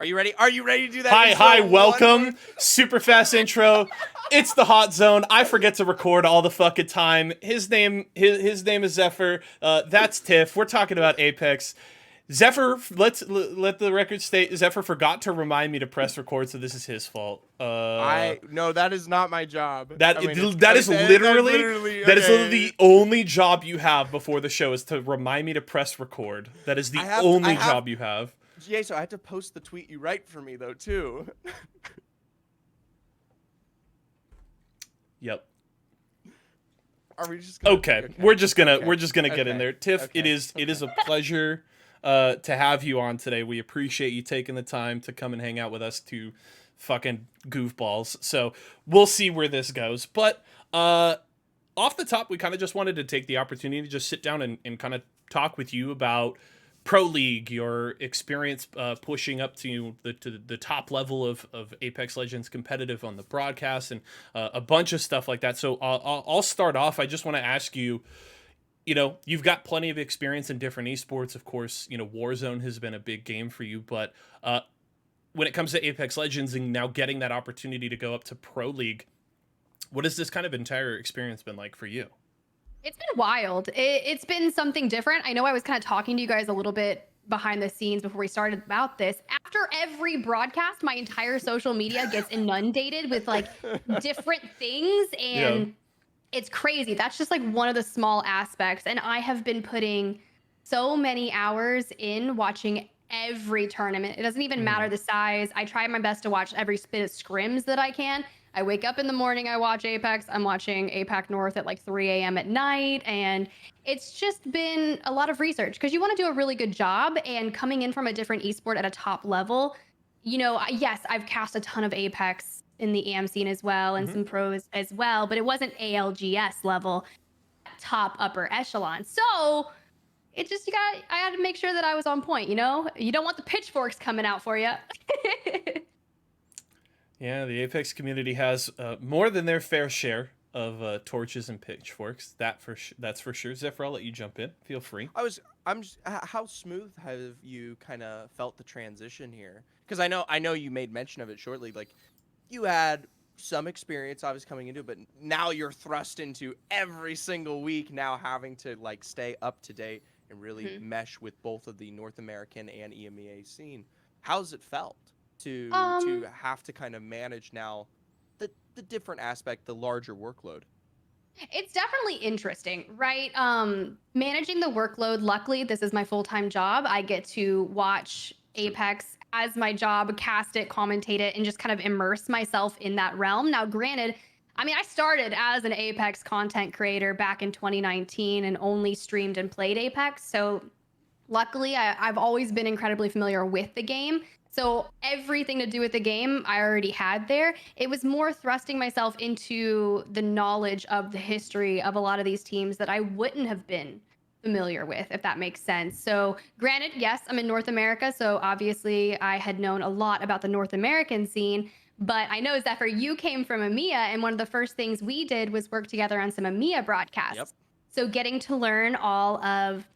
Are you ready? Are you ready to do that? Hi, welcome. Super fast intro. It's the Hot Zone. I forget to record all the fucking time. His name is Zephyr. That's Tiff. We're talking about Apex. Zephyr, let the record state, Zephyr forgot to remind me to press record, so this is his fault. No, that is not my job. That is literally the only job you have before the show is to remind me to press record. That is the only job you have. Yeah, so I have to post the tweet you write for me though too. Yep. Are we just gonna, okay? We're just gonna get in there. Tiff, it is a pleasure to have you on today. We appreciate you taking the time to come and hang out with us, two fucking goofballs. So we'll see where this goes. But off the top, we kind of just wanted to take the opportunity to just sit down and kind of talk with you about Pro League, your experience pushing up to the top level of Apex Legends competitive on the broadcast, and a bunch of stuff like that. So I'll start off. I just want to ask you, you've got plenty of experience in different esports. Of course, Warzone has been a big game for you, but when it comes to Apex Legends and now getting that opportunity to go up to Pro League, what has this kind of entire experience been like for you? It's been wild. It's been something different. I know I was kind of talking to you guys a little bit behind the scenes before we started about this. After every broadcast, my entire social media gets inundated with like different things, and it's crazy. That's just like one of the small aspects. And I have been putting so many hours in watching every tournament. It doesn't even matter the size. I try my best to watch every bit of scrims that I can. I wake up in the morning, I watch Apex. I'm watching APAC North at like 3 a.m. at night. And it's just been a lot of research because you want to do a really good job. And coming in from a different esport at a top level, yes, I've cast a ton of Apex in the EM scene as well, and some pros as well, but it wasn't ALGS level, top upper echelon. So it just, I had to make sure that I was on point, You don't want the pitchforks coming out for you. Yeah, the Apex community has more than their fair share of torches and pitchforks. That's for sure. Zephyr, I'll let you jump in. Feel free. How smooth have you kind of felt the transition here? Because I know you made mention of it shortly. Like, you had some experience obviously coming into it, but now you're thrust into every single week now having to like stay up to date and really mesh with both of the North American and EMEA scene. How's it felt to have to kind of manage now the different aspect, the larger workload? It's definitely interesting, right? Managing the workload. Luckily, this is my full-time job. I get to watch Apex as my job, cast it, commentate it, and just kind of immerse myself in that realm. Now, granted, I started as an Apex content creator back in 2019 and only streamed and played Apex. So luckily, I've always been incredibly familiar with the game. So everything to do with the game, I already had there. It was more thrusting myself into the knowledge of the history of a lot of these teams that I wouldn't have been familiar with, if that makes sense. So granted, yes, I'm in North America. So obviously I had known a lot about the North American scene, but I know, Zephyr, you came from EMEA, and one of the first things we did was work together on some EMEA broadcasts. Yep. So getting to learn all of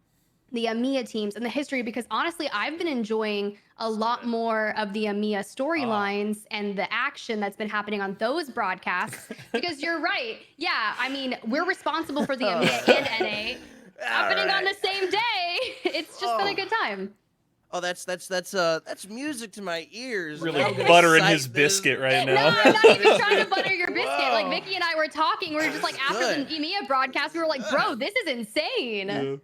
the EMEA teams and the history, because honestly, I've been enjoying a lot more of the EMEA storylines and the action that's been happening on those broadcasts. Because you're right. Yeah, we're responsible for the EMEA and NA happening on the same day. It's just been a good time. Oh, that's music to my ears. Really buttering his biscuit right now. No, I'm not even trying to butter your biscuit. Whoa. Like, Vicky and I were talking. We were just like, after the EMEA broadcast, we were like, bro, this is insane. Yeah.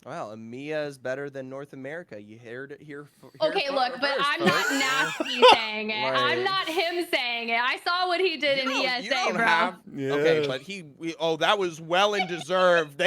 Well, EMEA is better than North America. You heard it here. Okay, look, but I'm not nasty saying it. I'm not him saying it. I saw what he did in ESA, bro. Yeah. Okay, but that was well and deserved.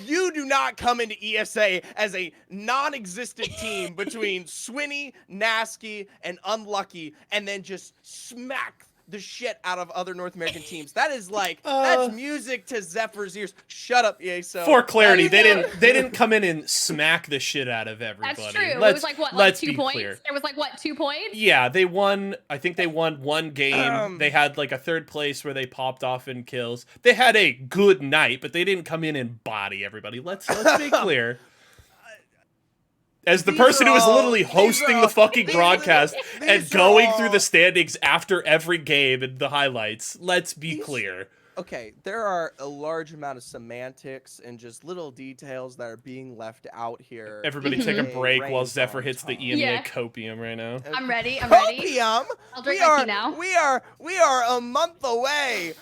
You do not come into ESA as a non-existent team between Swinny, Nasky, and Unlucky, and then just smack the shit out of other North American teams. That is like that's music to Zephyr's ears. Shut up, ESO. For clarity, they didn't come in and smack the shit out of everybody. That's true. It was like what, like 2 points? Clear. It was like what, 2 points? Yeah, they won. I think they won one game. They had like a third place where they popped off in kills. They had a good night, but they didn't come in and body everybody. Let's be clear. As the person who is literally hosting the fucking broadcast and going through the standings after every game and the highlights, let's be clear. Okay, there are a large amount of semantics and just little details that are being left out here. Everybody take a break while Zephyr hits the EMEA copium right now. I'm ready. Copium? I'll drink my tea now. We are a month away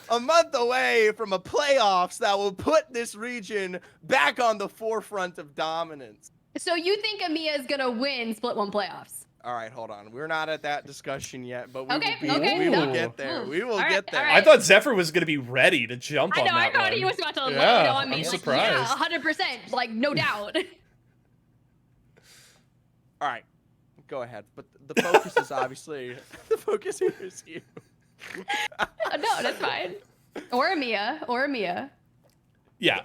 from a playoffs that will put this region back on the forefront of dominance. So you think EMEA is gonna win Split 1 playoffs? All right, hold on. We're not at that discussion yet, but we will get there. We will get there. I thought Zephyr was going to be ready to jump on that one. I thought he was about to let Yeah, on me. I'm surprised. Yeah, 100%, like no doubt. All right, go ahead. But the focus is obviously the focus here is you. No, that's fine. Or EMEA. Yeah. Yeah.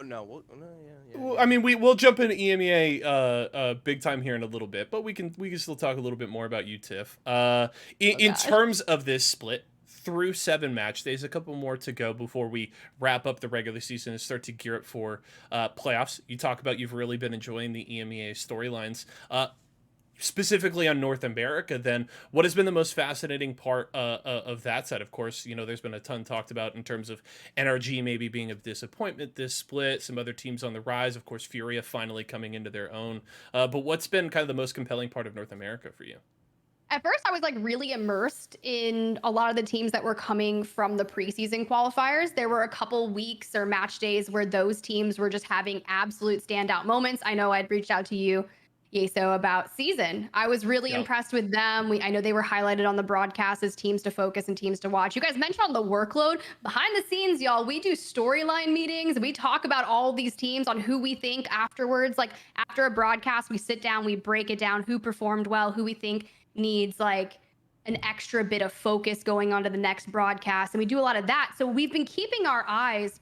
I mean, we'll jump into EMEA big time here in a little bit, but we can still talk a little bit more about you, Tiff. In terms of this split through 7 match days, a couple more to go before we wrap up the regular season and start to gear up for playoffs. You talk about you've really been enjoying the EMEA storylines. Specifically on North America, then what has been the most fascinating part of that side? Of course, you know, there's been a ton talked about in terms of NRG maybe being a disappointment this split, some other teams on the rise, of course, Furia finally coming into their own. But what's been kind of the most compelling part of North America for you? At first, I was like really immersed in a lot of the teams that were coming from the preseason qualifiers. There were a couple weeks or match days where those teams were just having absolute standout moments. I know I'd reached out to you, Y4SO, about Season. I was really impressed with them. I know they were highlighted on the broadcast as teams to focus and teams to watch. You guys mentioned on the workload. Behind the scenes, y'all, we do storyline meetings. We talk about all these teams on who we think afterwards. Like after a broadcast, we sit down, we break it down, who performed well, who we think needs like an extra bit of focus going on to the next broadcast. And we do a lot of that. So we've been keeping our eyes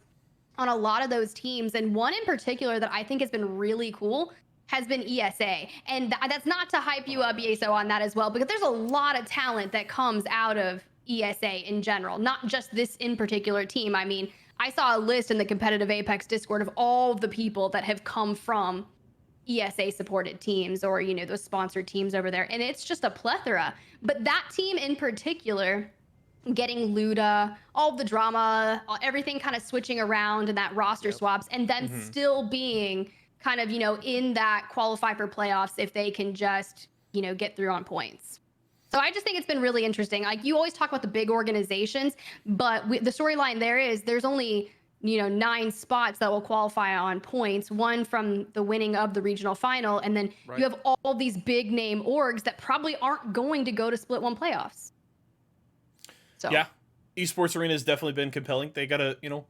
on a lot of those teams. And one in particular that I think has been really cool has been ESA. And that's not to hype you up, Y4SO, on that as well, because there's a lot of talent that comes out of ESA in general, not just this in particular team. I mean, I saw a list in the competitive Apex Discord of all the people that have come from ESA supported teams, or, you know, those sponsored teams over there. And it's just a plethora. But that team in particular, getting Luda, all the drama, everything kind of switching around and that roster swaps, and then still being kind of, you know, in that qualify for playoffs if they can just, you know, get through on points. So I just think it's been really interesting. Like, you always talk about the big organizations, but the storyline there's only, you know, 9 spots that will qualify on points, 1 from the winning of the regional final, and then you have all these big name orgs that probably aren't going to go to Split 1 playoffs. So yeah, Esports Arena has definitely been compelling. They gotta, you know,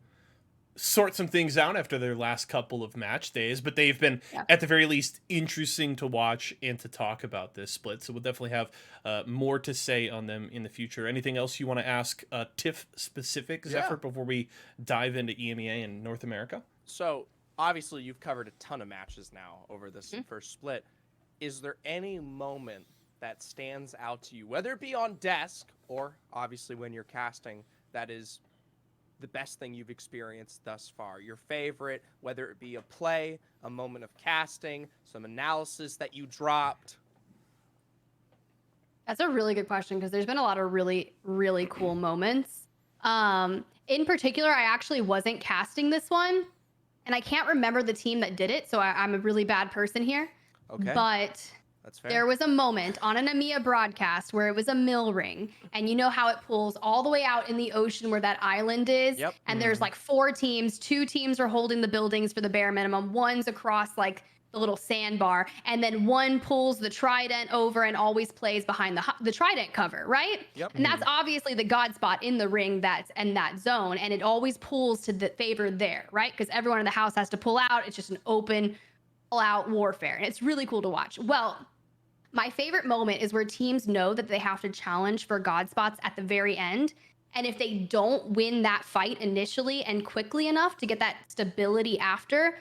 sort some things out after their last couple of match days, but they've been at the very least interesting to watch and to talk about this split. So we'll definitely have more to say on them in the future. Anything else you want to ask TIFF specific, Zephyr, before we dive into EMEA and North America? So obviously you've covered a ton of matches now over this first split. Is there any moment that stands out to you, whether it be on desk or obviously when you're casting, that is the best thing you've experienced thus far? Your favorite, whether it be a play, a moment of casting, some analysis that you dropped? That's a really good question, because there's been a lot of really, really cool moments. In particular, I actually wasn't casting this one, and I can't remember the team that did it, so I'm a really bad person here. Okay. But that's fair. There was a moment on an EMEA broadcast where it was a mill ring, and you know how it pulls all the way out in the ocean where that island is, and there's like 4 teams, 2 teams are holding the buildings for the bare minimum, 1's across like the little sandbar, and then 1 pulls the trident over and always plays behind the trident cover, right? And that's obviously the god spot in the ring that's in that zone, and it always pulls to the favor there, right? Because everyone in the house has to pull out. It's just an open, all-out warfare, and it's really cool to watch. Well, my favorite moment is where teams know that they have to challenge for god spots at the very end, and if they don't win that fight initially and quickly enough to get that stability after,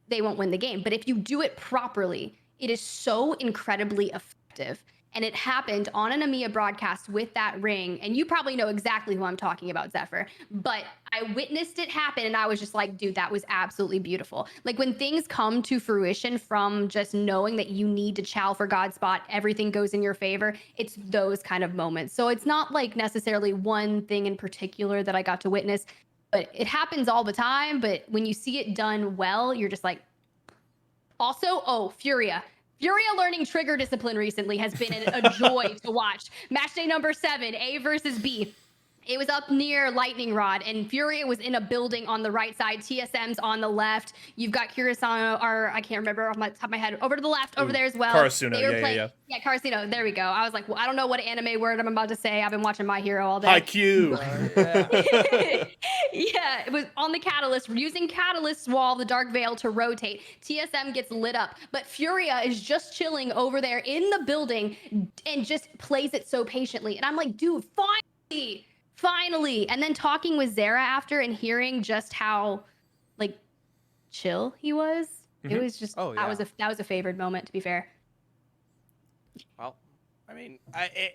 they won't win the game. But if you do it properly, it is so incredibly effective. And it happened on an EMEA broadcast with that ring. And you probably know exactly who I'm talking about, Zephyr. But I witnessed it happen and I was just like, dude, that was absolutely beautiful. Like when things come to fruition from just knowing that you need to chow for God's spot, everything goes in your favor. It's those kind of moments. So it's not like necessarily one thing in particular that I got to witness, but it happens all the time. But when you see it done well, you're just like, also, oh, Furia learning trigger discipline recently has been a joy to watch. Match day number 7, A versus B. It was up near Lightning Rod, and Furia was in a building on the right side. TSM's on the left. You've got Kurisano, or I can't remember off my top of my head. Over to the left, over there as well. Karasuno, yeah, Karasuno. There we go. I was like, well, I don't know what anime word I'm about to say. I've been watching My Hero all day. Haikyuu. Yeah, it was on the Catalyst. We're using Catalyst's wall, the Dark Veil, to rotate. TSM gets lit up, but Furia is just chilling over there in the building and just plays it so patiently. And I'm like, dude, finally. And then talking with Zara after and hearing just how like chill he was. It was just that was a favored moment, to be fair. Well, I mean,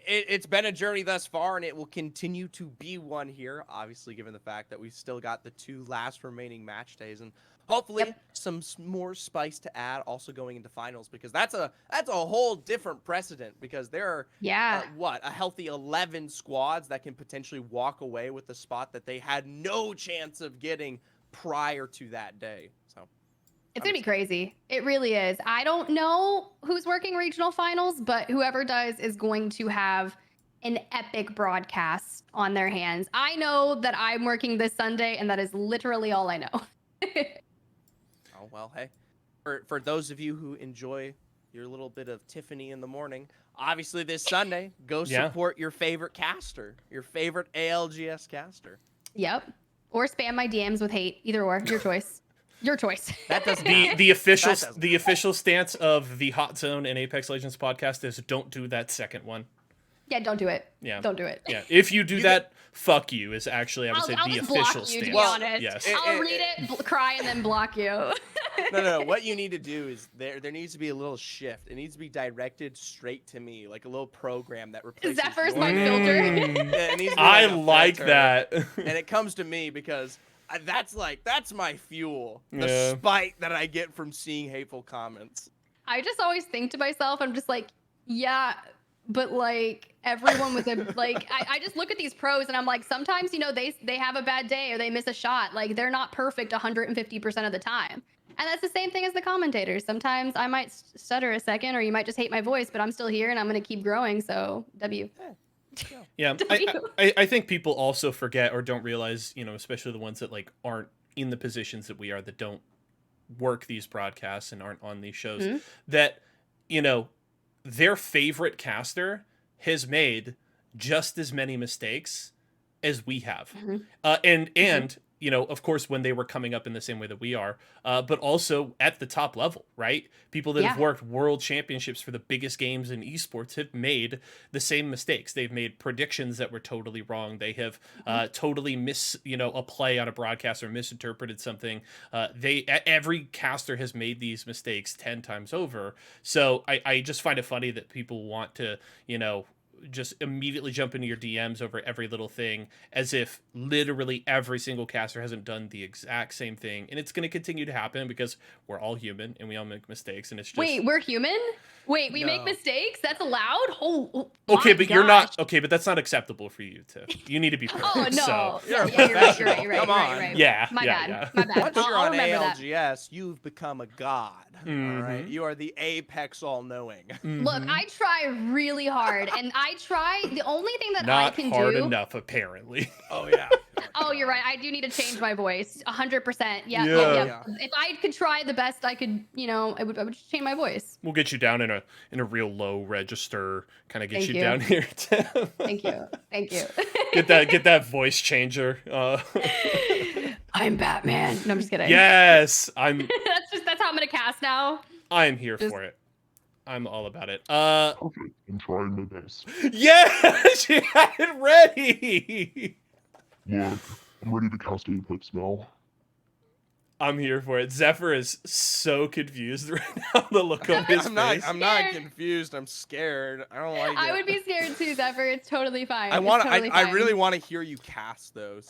it's been a journey thus far, and it will continue to be one here, obviously, given the fact that we've still got the 2 last remaining match days, and hopefully some more spice to add also going into finals, because that's a whole different precedent, because there are, a healthy 11 squads that can potentially walk away with the spot that they had no chance of getting prior to that day. So it's going to be crazy. It really is. I don't know who's working regional finals, but whoever does is going to have an epic broadcast on their hands. I know that I'm working this Sunday, and that is literally all I know. Oh, well, hey. For those of you who enjoy your little bit of Tiffany in the morning, obviously this Sunday, go support your favorite caster, your favorite ALGS caster. Yep. Or spam my DMs with hate. Either or. Your choice. Your choice. That does the official stance of the Hot Zone and Apex Legends podcast is don't do that second one. Yeah, don't do it. Yeah. Don't do it. Yeah. If you do that, fuck you is actually, I would say, the official stance. To be honest. Yes. I'll read it, cry, and then block you. No. What you need to do is there needs to be a little shift. It needs to be directed straight to me, like a little program that replaces Zephyr's my filter. I like that. And it comes to me because that's my fuel. The spite that I get from seeing hateful comments. I just always think to myself, I'm just like, yeah, but like everyone with a like I just look at these pros and I'm like, sometimes they have a bad day or they miss a shot. Like they're not perfect 150% of the time. And that's the same thing as the commentators. Sometimes I might stutter a second, or you might just hate my voice, but I'm still here and I'm going to keep growing. So W. Yeah, I think people also forget or don't realize, especially the ones that like aren't in the positions that we are, that don't work these broadcasts and aren't on these shows, that, their favorite caster has made just as many mistakes as we have. And of course, when they were coming up in the same way that we are, but also at the top level, right? People that have worked world championships for the biggest games in esports have made the same mistakes. They've made predictions that were totally wrong. They have totally a play on a broadcast or misinterpreted something. Every caster has made these mistakes 10 times over. So I just find it funny that people want to, just immediately jump into your DMs over every little thing, as if literally every single caster hasn't done the exact same thing. And it's going to continue to happen because we're all human and we all make mistakes. And it's just... Wait, we're human? Wait, we make mistakes? That's allowed? Okay, but you're not... Okay, but that's not acceptable for you to... You need to be perfect. Oh, no. So. You're right. Come on. Right. Yeah. My bad. Once you're on ALGS, ALGS, you've become a god. All right? You are the apex all-knowing. Look, I try really hard, and the only thing that not I can do... Not hard enough, apparently. Oh, yeah. Oh, you're right. I do need to change my voice. 100%. Yeah. If I could try the best I could, I would just change my voice. We'll get you down in a real low register, kind of get you down here. Thank you. Get that voice changer. I'm Batman. No, I'm just kidding. Yes, that's how I'm gonna cast now. I'm here for it. I'm all about it. Perfect. I'm trying my best. Yes, you had it ready. Look, I'm ready to cast Apex now. I'm here for it. Zephyr is so confused right now. The look on his face. I'm not confused. I'm scared. I don't like it. I would be scared too, Zephyr. It's totally fine. I really want to hear you cast though,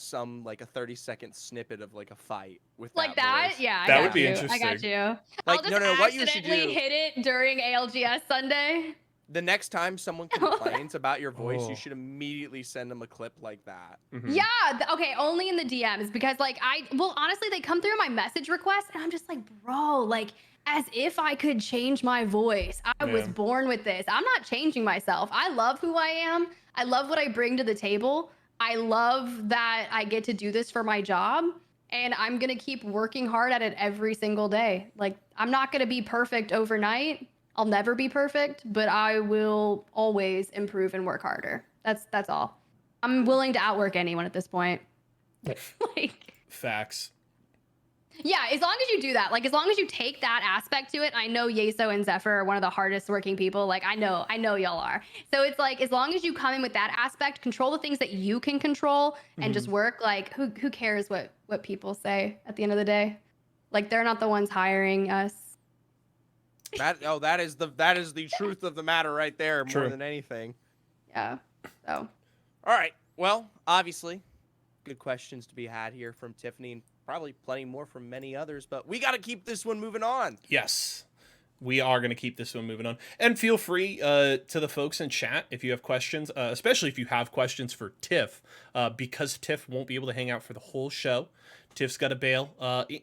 like a 30-second snippet of like a fight with like that that. voice. Yeah, That I would got be you. interesting. I got you. Like, I'll just no, what you should accidentally do- hit it during ALGS Sunday. The next time someone complains about your voice, Oh. you should immediately send them a clip like that. Mhm. Yeah, okay, only in the DMs because like honestly they come through my message request and I'm just like, bro, like as if I could change my voice. I was Yeah. born with this. I'm not changing myself. I love who I am. I love what I bring to the table. I love that I get to do this for my job and I'm going to keep working hard at it every single day. Like I'm not going to be perfect overnight. I'll never be perfect, but I will always improve and work harder. That's all. I'm willing to outwork anyone at this point. Like, Facts. yeah, as long as you do that, like as long as you take that aspect to it, I know Y4SO and Zephyr are one of the hardest working people. Like I know y'all are. So it's like as long as you come in with that aspect, control the things that you can control and just work, like who cares what people say at the end of the day? Like they're not the ones hiring us. That is the truth of the matter right there, True. more than anything. Yeah. So All right. Well, obviously, good questions to be had here from Tiffany, and probably plenty more from many others. But we got to keep this one moving on. Yes. We are going to keep this one moving on. And feel free to the folks in chat if you have questions, especially if you have questions for Tiff, because Tiff won't be able to hang out for the whole show. Tiff's got to bail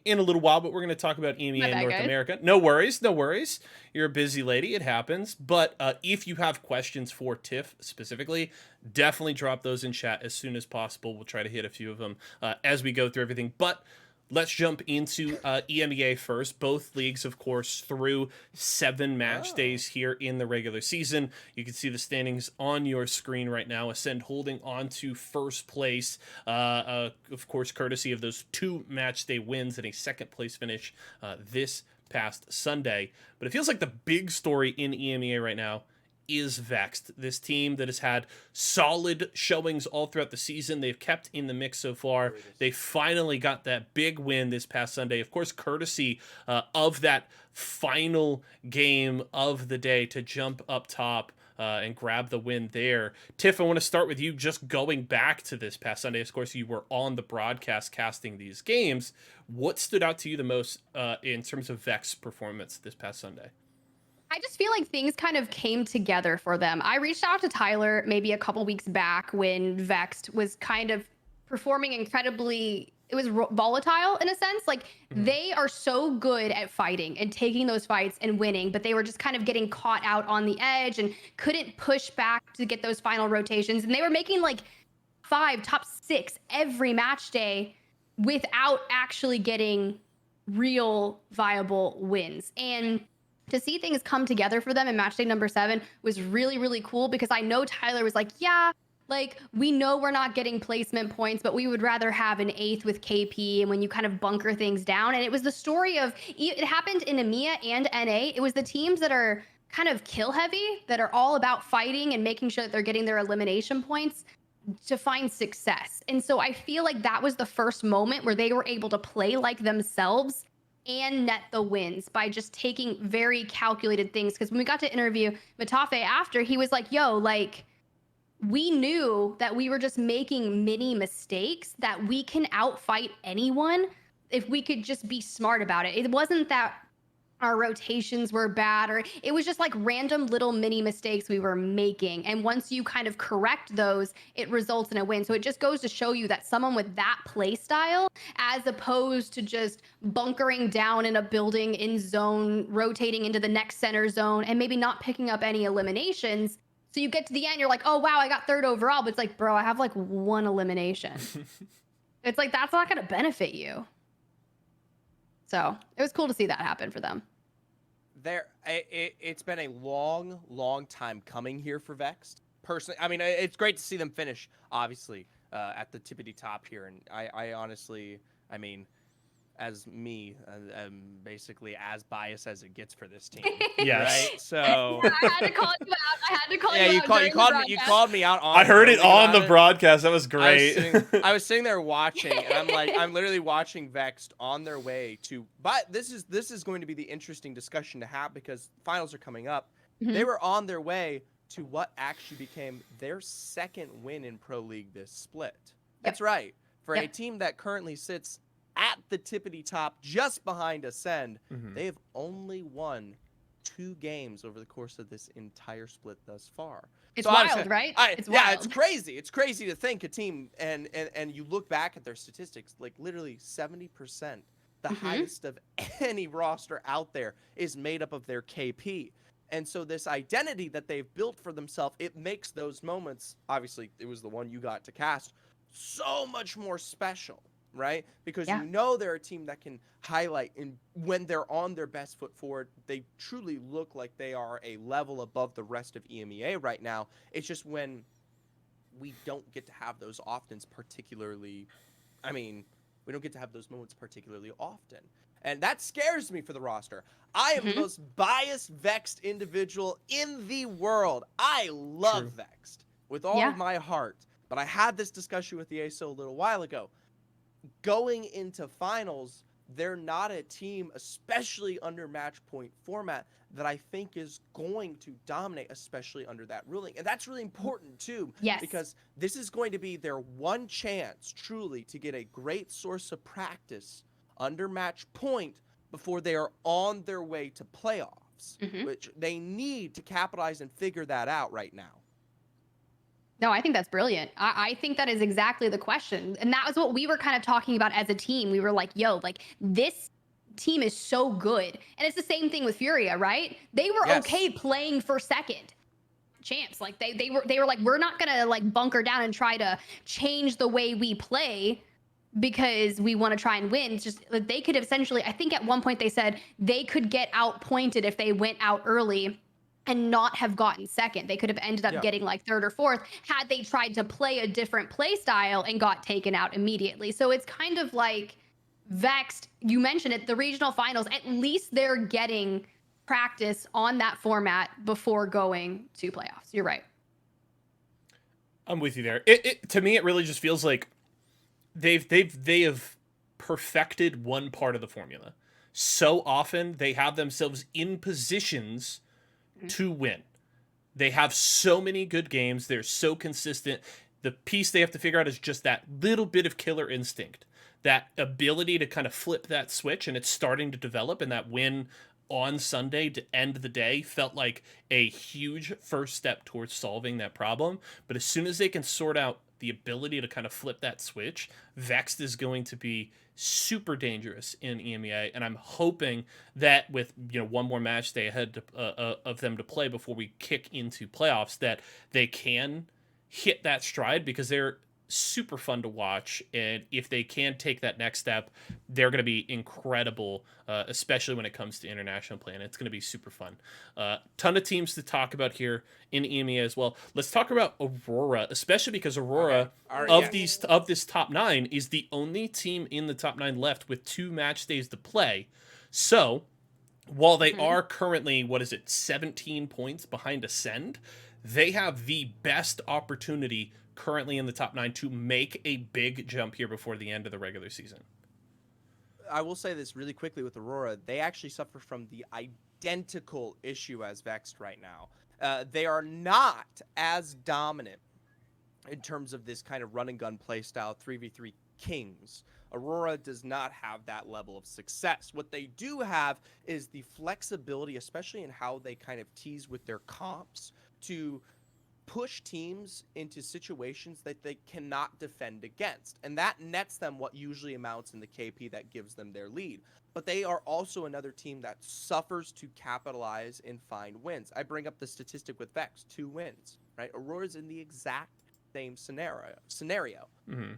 in a little while, but we're going to talk about EMEA in North America. No worries, no worries. You're a busy lady. It happens. But if you have questions for Tiff specifically, definitely drop those in chat as soon as possible. We'll try to hit a few of them as we go through everything. But let's jump into EMEA first. Both leagues, of course, through 7 match days here in the regular season. You can see the standings on your screen right now. Ascend holding on to first place, of course, courtesy of those 2 match day wins and a second place finish this past Sunday. But it feels like the big story in EMEA right now is Vexed, this team that has had solid showings all throughout the season. They've kept in the mix so far. They finally got that big win this past Sunday, of course, courtesy of that final game of the day to jump up top and grab the win there. Tiff, I want to start with you just going back to this past Sunday. Of course, you were on the broadcast casting these games. What stood out to you the most in terms of Vex's performance this past Sunday? I just feel like things kind of came together for them. I reached out to Tyler maybe a couple weeks back when Vexed was kind of performing incredibly, it was volatile in a sense. Like they are so good at fighting and taking those fights and winning, but they were just kind of getting caught out on the edge and couldn't push back to get those final rotations. And they were making like 5, top 6 every match day without actually getting real viable wins. And to see things come together for them in match day number 7 was really, really cool because I know Tyler was like, yeah, like we know we're not getting placement points, but we would rather have an 8th with KP and when you kind of bunker things down. And it was the story of, it happened in EMEA and NA. It was the teams that are kind of kill heavy, that are all about fighting and making sure that they're getting their elimination points to find success. And so I feel like that was the first moment where they were able to play like themselves and net the wins by just taking very calculated things. Because when we got to interview Matafe after, he was like, yo, like, we knew that we were just making mini mistakes, that we can outfight anyone if we could just be smart about it. It wasn't that our rotations were bad, or it was just like random little mini mistakes we were making. And once you kind of correct those, it results in a win. So it just goes to show you that someone with that play style, as opposed to just bunkering down in a building in zone, rotating into the next center zone, and maybe not picking up any eliminations. So you get to the end, you're like, oh, wow, I got 3rd overall. But it's like, bro, I have like 1 elimination. It's like, that's not going to benefit you. So it was cool to see that happen for them. It's been a long time coming here for Vexed. Personally, I mean, it's great to see them finish, obviously, at the tippity top here. And I honestly, I mean, as me, basically as biased as it gets for this team. Yes. Right? So Yeah, I had to call you out. I had to call yeah, you out during the broadcast. you called me out on I heard it early on about the it. broadcast. That was great. I was sitting there watching, and I'm literally watching Vexed on their way to. But this is going to be the interesting discussion to have because finals are coming up. Mhm. They were on their way to what actually became their second win in Pro League this split. That's right. For a team that currently sits at the tippity top, just behind Ascend, they have only won 2 games over the course of this entire split thus far. It's So wild, right? It's wild. Yeah, it's crazy. It's crazy to think a team and you look back at their statistics, like literally 70%, the highest of any roster out there, is made up of their KP. And so this identity that they've built for themselves, it makes those moments, obviously it was the one you got to cast, so much more special, right? Because you know they're a team that can highlight, and when they're on their best foot forward, they truly look like they are a level above the rest of EMEA right now. It's just when we don't get to have those often, particularly, we don't get to have those moments particularly often. And that scares me for the roster. I am the most biased Vexed individual in the world. I love Vexed with all of my heart. But I had this discussion with the ASO a little while ago. Going into finals, they're not a team, especially under match point format, that I think is going to dominate, especially under that ruling. And that's really important too, because this is going to be their one chance truly to get a great source of practice under match point before they are on their way to playoffs, which they need to capitalize and figure that out right now. No, I think that's brilliant. I think that is exactly the question. And that was what we were kind of talking about as a team. We were like, yo, like this team is so good. And it's the same thing with Furia, right? They were okay playing for second. Champs, like they were like, we're not gonna like bunker down and try to change the way we play because we want to try and win. It's just like they could essentially, I think at one point they said they could get outpointed if they went out early and not have gotten second. They could have ended up getting like third or fourth had they tried to play a different play style and got taken out immediately. So it's kind of like Vexed, you mentioned it, the regional finals, at least they're getting practice on that format before going to playoffs. You're right. I'm with you there. To me, it really just feels like they have perfected one part of the formula. So often they have themselves in positions to win. They have so many good games. They're so consistent. The piece they have to figure out is just that little bit of killer instinct, that ability to kind of flip that switch, and it's starting to develop. And that win on Sunday to end the day felt like a huge first step towards solving that problem. But as soon as they can sort out the ability to kind of flip that switch, Vexed is going to be super dangerous in EMEA, and I'm hoping that with one more match day ahead of them to play before we kick into playoffs, that they can hit that stride, because they're super fun to watch, and if they can take that next step, they're going to be incredible, especially when it comes to international play, and it's going to be super fun. Ton of teams to talk about here in EMEA as well. Let's talk about Aurora, especially because Aurora of this top 9 is the only team in the top 9 left with 2 match days to play. So while they are currently 17 points behind Ascend, they have the best opportunity currently in the top 9 to make a big jump here before the end of the regular season. I will say this really quickly with Aurora. They actually suffer from the identical issue as Vexed right now. They are not as dominant in terms of this kind of run and gun play style, 3v3 kings. Aurora does not have that level of success. What they do have is the flexibility, especially in how they kind of tease with their comps, to push teams into situations that they cannot defend against. And that nets them what usually amounts in the KP that gives them their lead. But they are also another team that suffers to capitalize and find wins. I bring up the statistic with Vex, 2 wins, right? Aurora's in the exact same scenario.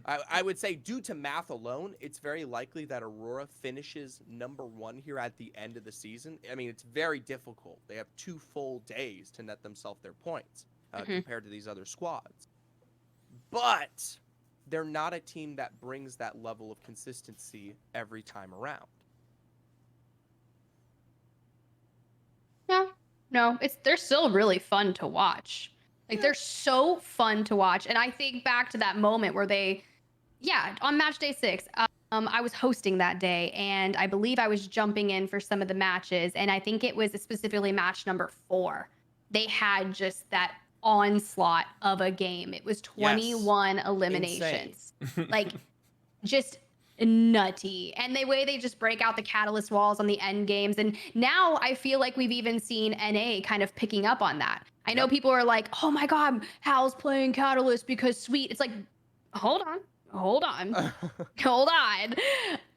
I would say due to math alone, it's very likely that Aurora finishes number 1 here at the end of the season. I mean, it's very difficult. They have 2 full days to net themselves their points. Compared to these other squads. But they're not a team that brings that level of consistency every time around. Yeah, no, they're still really fun to watch. Like they're so fun to watch. And I think back to that moment where on match day 6, I was hosting that day, and I believe I was jumping in for some of the matches, and I think it was specifically match number 4. They had just that onslaught of a game. It was 21 eliminations. Like just nutty. And the way they just break out the catalyst walls on the end games. And now I feel like we've even seen NA kind of picking up on that. I know people are like, oh my God, Hal's playing Catalyst because sweet. It's like, hold on. Hold on.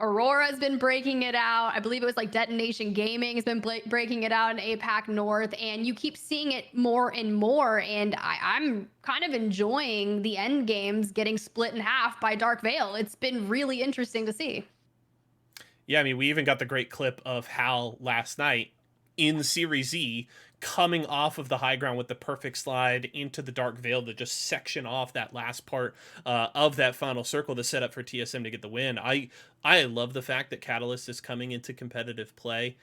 Aurora's been breaking it out. I believe it was like Detonation Gaming has been breaking it out in APAC North. And you keep seeing it more and more. And I'm kind of enjoying the end games getting split in half by Dark Veil. It's been really interesting to see. Yeah, I mean, we even got the great clip of Hal last night in Series E coming off of the high ground with the perfect slide into the Dark Veil to just section off that last part of that final circle to set up for TSM to get the win. I love the fact that Catalyst is coming into competitive play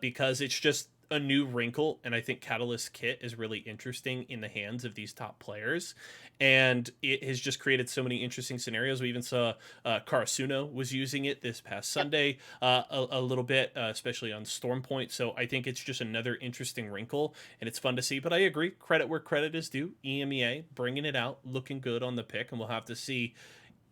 because it's just a new wrinkle, and I think Catalyst kit is really interesting in the hands of these top players, and it has just created so many interesting scenarios. We even saw Karasuno was using it this past Sunday a little bit, especially on Storm Point, so I think it's just another interesting wrinkle, and it's fun to see. But I agree, credit where credit is due. EMEA bringing it out, looking good on the pick, and we'll have to see,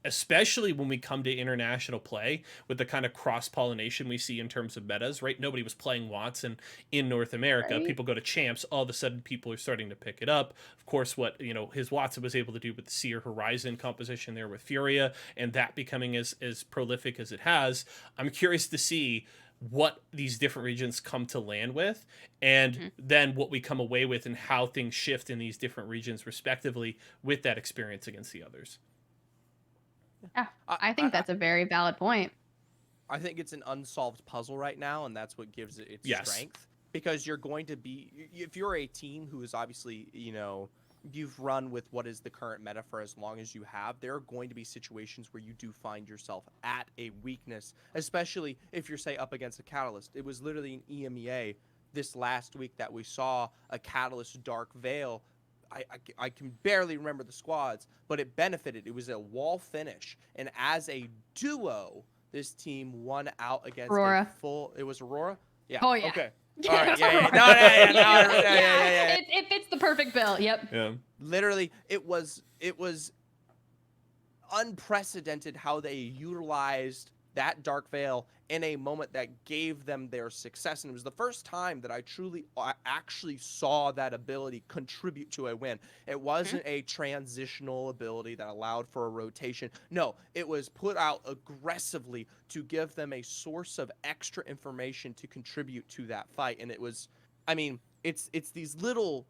especially when we come to international play with the kind of cross-pollination we see in terms of metas, right? Nobody was playing Watson in North America. Right. People go to champs. All of a sudden, people are starting to pick it up. Of course, what, his Watson was able to do with the Seer Horizon composition there with Furia, and that becoming as prolific as it has. I'm curious to see what these different regions come to land with, and then what we come away with and how things shift in these different regions respectively with that experience against the others. Yeah, I think that's a very valid point. I think it's an unsolved puzzle right now, and that's what gives it its strength. Because you're going to be, if you're a team who is obviously, you've run with what is the current meta for as long as you have, there are going to be situations where you do find yourself at a weakness, especially if you're, say, up against a Catalyst. It was literally an EMEA this last week that we saw a Catalyst Dark Veil. I can barely remember the squads, but it benefited. It was a wall finish, and as a duo, this team won out against Aurora. It was Aurora? Yeah. Oh, yeah. Okay. All right. Yeah. It fits the perfect bill. Yep. Yeah. Literally, it was unprecedented how they utilized that Dark Veil in a moment that gave them their success. And it was the first time that I actually saw that ability contribute to a win. It wasn't a transitional ability that allowed for a rotation. No, it was put out aggressively to give them a source of extra information to contribute to that fight. And it was, it's these little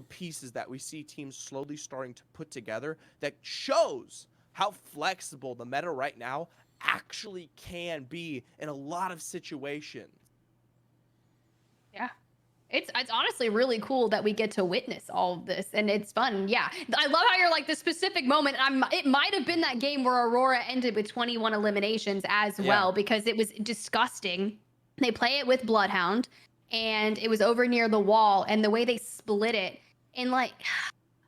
pieces that we see teams slowly starting to put together that shows how flexible the meta right now actually can be in a lot of situations. Yeah. It's honestly really cool that we get to witness all of this, and it's fun. Yeah. I love how you're like the specific moment. It might have been that game where Aurora ended with 21 eliminations as well, because it was disgusting. They play it with Bloodhound, and it was over near the wall, and the way they split it, and like,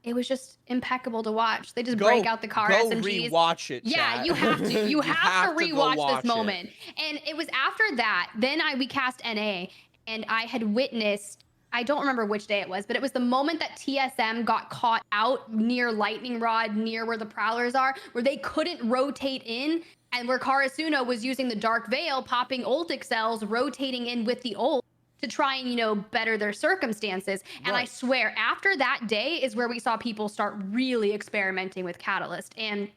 it was just impeccable to watch. They just break out the car SMGs. Rewatch it, yeah, chat. you have to. You have to rewatch this moment. And it was after that, then we cast NA, and I had witnessed, I don't remember which day it was, but it was the moment that TSM got caught out near Lightning Rod, near where the Prowlers are, where they couldn't rotate in, and where Karasuno was using the Dark Veil, popping ult excels, rotating in with the ult to try and, better their circumstances. And I swear, after that day is where we saw people start really experimenting with Catalyst. And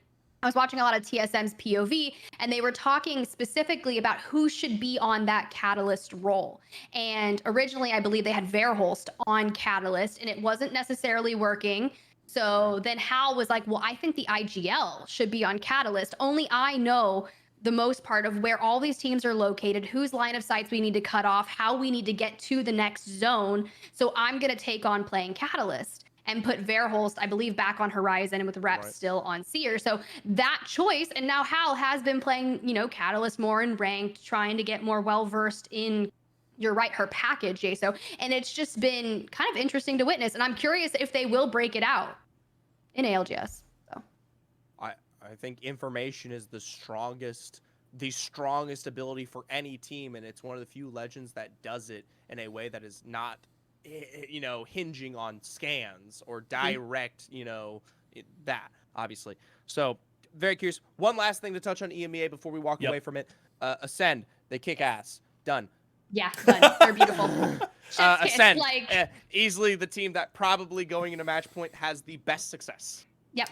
I was watching a lot of TSM's POV, and they were talking specifically about who should be on that Catalyst role. And originally, I believe they had Verholst on Catalyst, and it wasn't necessarily working. So then Hal was like, well, I think the IGL should be on Catalyst. Only I know the most part of where all these teams are located, whose line of sights we need to cut off, how we need to get to the next zone. So I'm going to take on playing Catalyst. and put Verholst, I believe, back on Horizon and with reps still on Seer. So that choice, and now Hal has been playing, you know, Catalyst more in ranked, trying to get more well-versed in, you're right, her package, YSO. And it's just been kind of interesting to witness. And I'm curious if they will break it out in ALGS. So I think information is the strongest ability for any team, and it's one of the few legends that does it in a way that is not, you know, hinging on scans or direct, you know, that obviously. So very curious. One last thing to touch on EMEA before we walk away from it. Ascend, they kick ass. Done. Yeah, done. They're beautiful. Ascend, like easily the team that probably going into match point has the best success. Yep.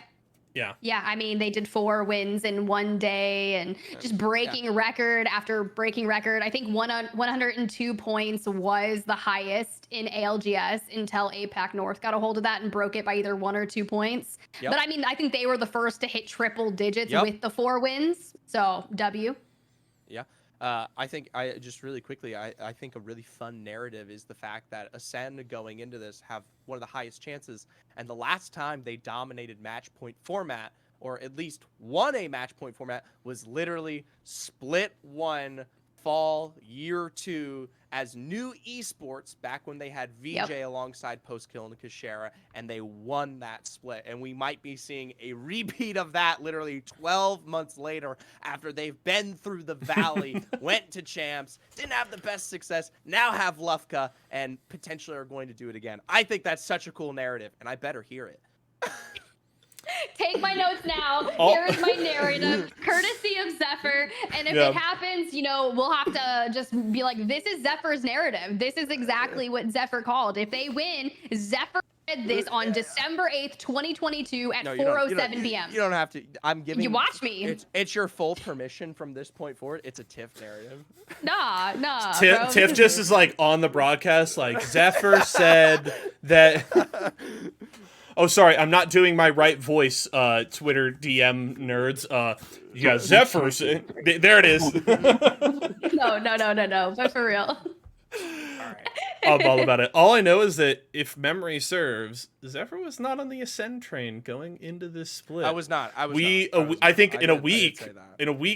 Yeah. Yeah, I mean, they did 4 wins in one day and just breaking record after breaking record. I think 102 points was the highest in ALGS until APAC North got a hold of that and broke it by either 1 or 2 points. But I mean, I think they were the first to hit triple digits with the 4 wins. So W. Yeah. I think just really quickly, I think a really fun narrative is the fact that Ascend going into this have one of the highest chances. And the last time they dominated match point format, or at least won a match point format, was literally Split 1 fall year 2 as new esports back when they had VJ alongside Postkill and Kashera, and they won that split. And we might be seeing a repeat of that literally 12 months later after they've been through the valley, went to champs, didn't have the best success, now have Lufka, and potentially are going to do it again. I think that's such a cool narrative, and I better hear it. Take my notes now. Here is my narrative, courtesy of Zephyr. And if it happens, you know, we'll have to just be like, this is Zephyr's narrative. This is exactly what Zephyr called. If they win, Zephyr said this on December 8th, 2022 at 4:07 p.m. You don't have to. I'm giving you. Watch me. It's your full permission from this point forward. It's a Tiff narrative. Nah. Tiff just is like on the broadcast, like Zephyr said that. Oh, sorry, I'm not doing my right voice, Twitter DM nerds. Yeah, Zephyr. There it is. No, but for real. I'm all about it. All I know is that if memory serves, Zephyr was not on the Ascend train going into this split. I was not. I think in a week,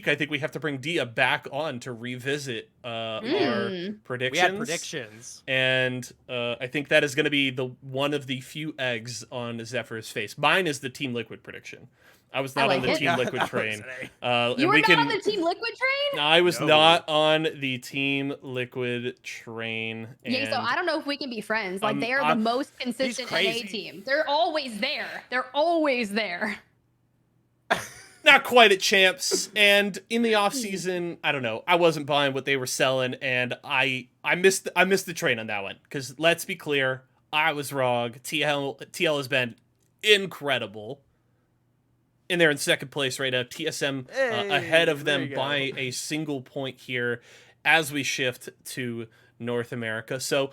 I think we have to bring Dia back on to revisit our predictions. We had predictions, and I think that is going to be one of the few eggs on Zephyr's face. Mine is the Team Liquid prediction. I was not on the Team Liquid train. You were not on the Team Liquid train? I was not on the Team Liquid train. Yeah, so I don't know if we can be friends. Like, they are the most consistent NA team. They're always there. Not quite at champs. And in the off season, I don't know. I wasn't buying what they were selling, and I missed the train on that one. Because let's be clear, I was wrong. TL has been incredible. And they're in second place right now. TSM ahead of them by a single point here as we shift to North America. So,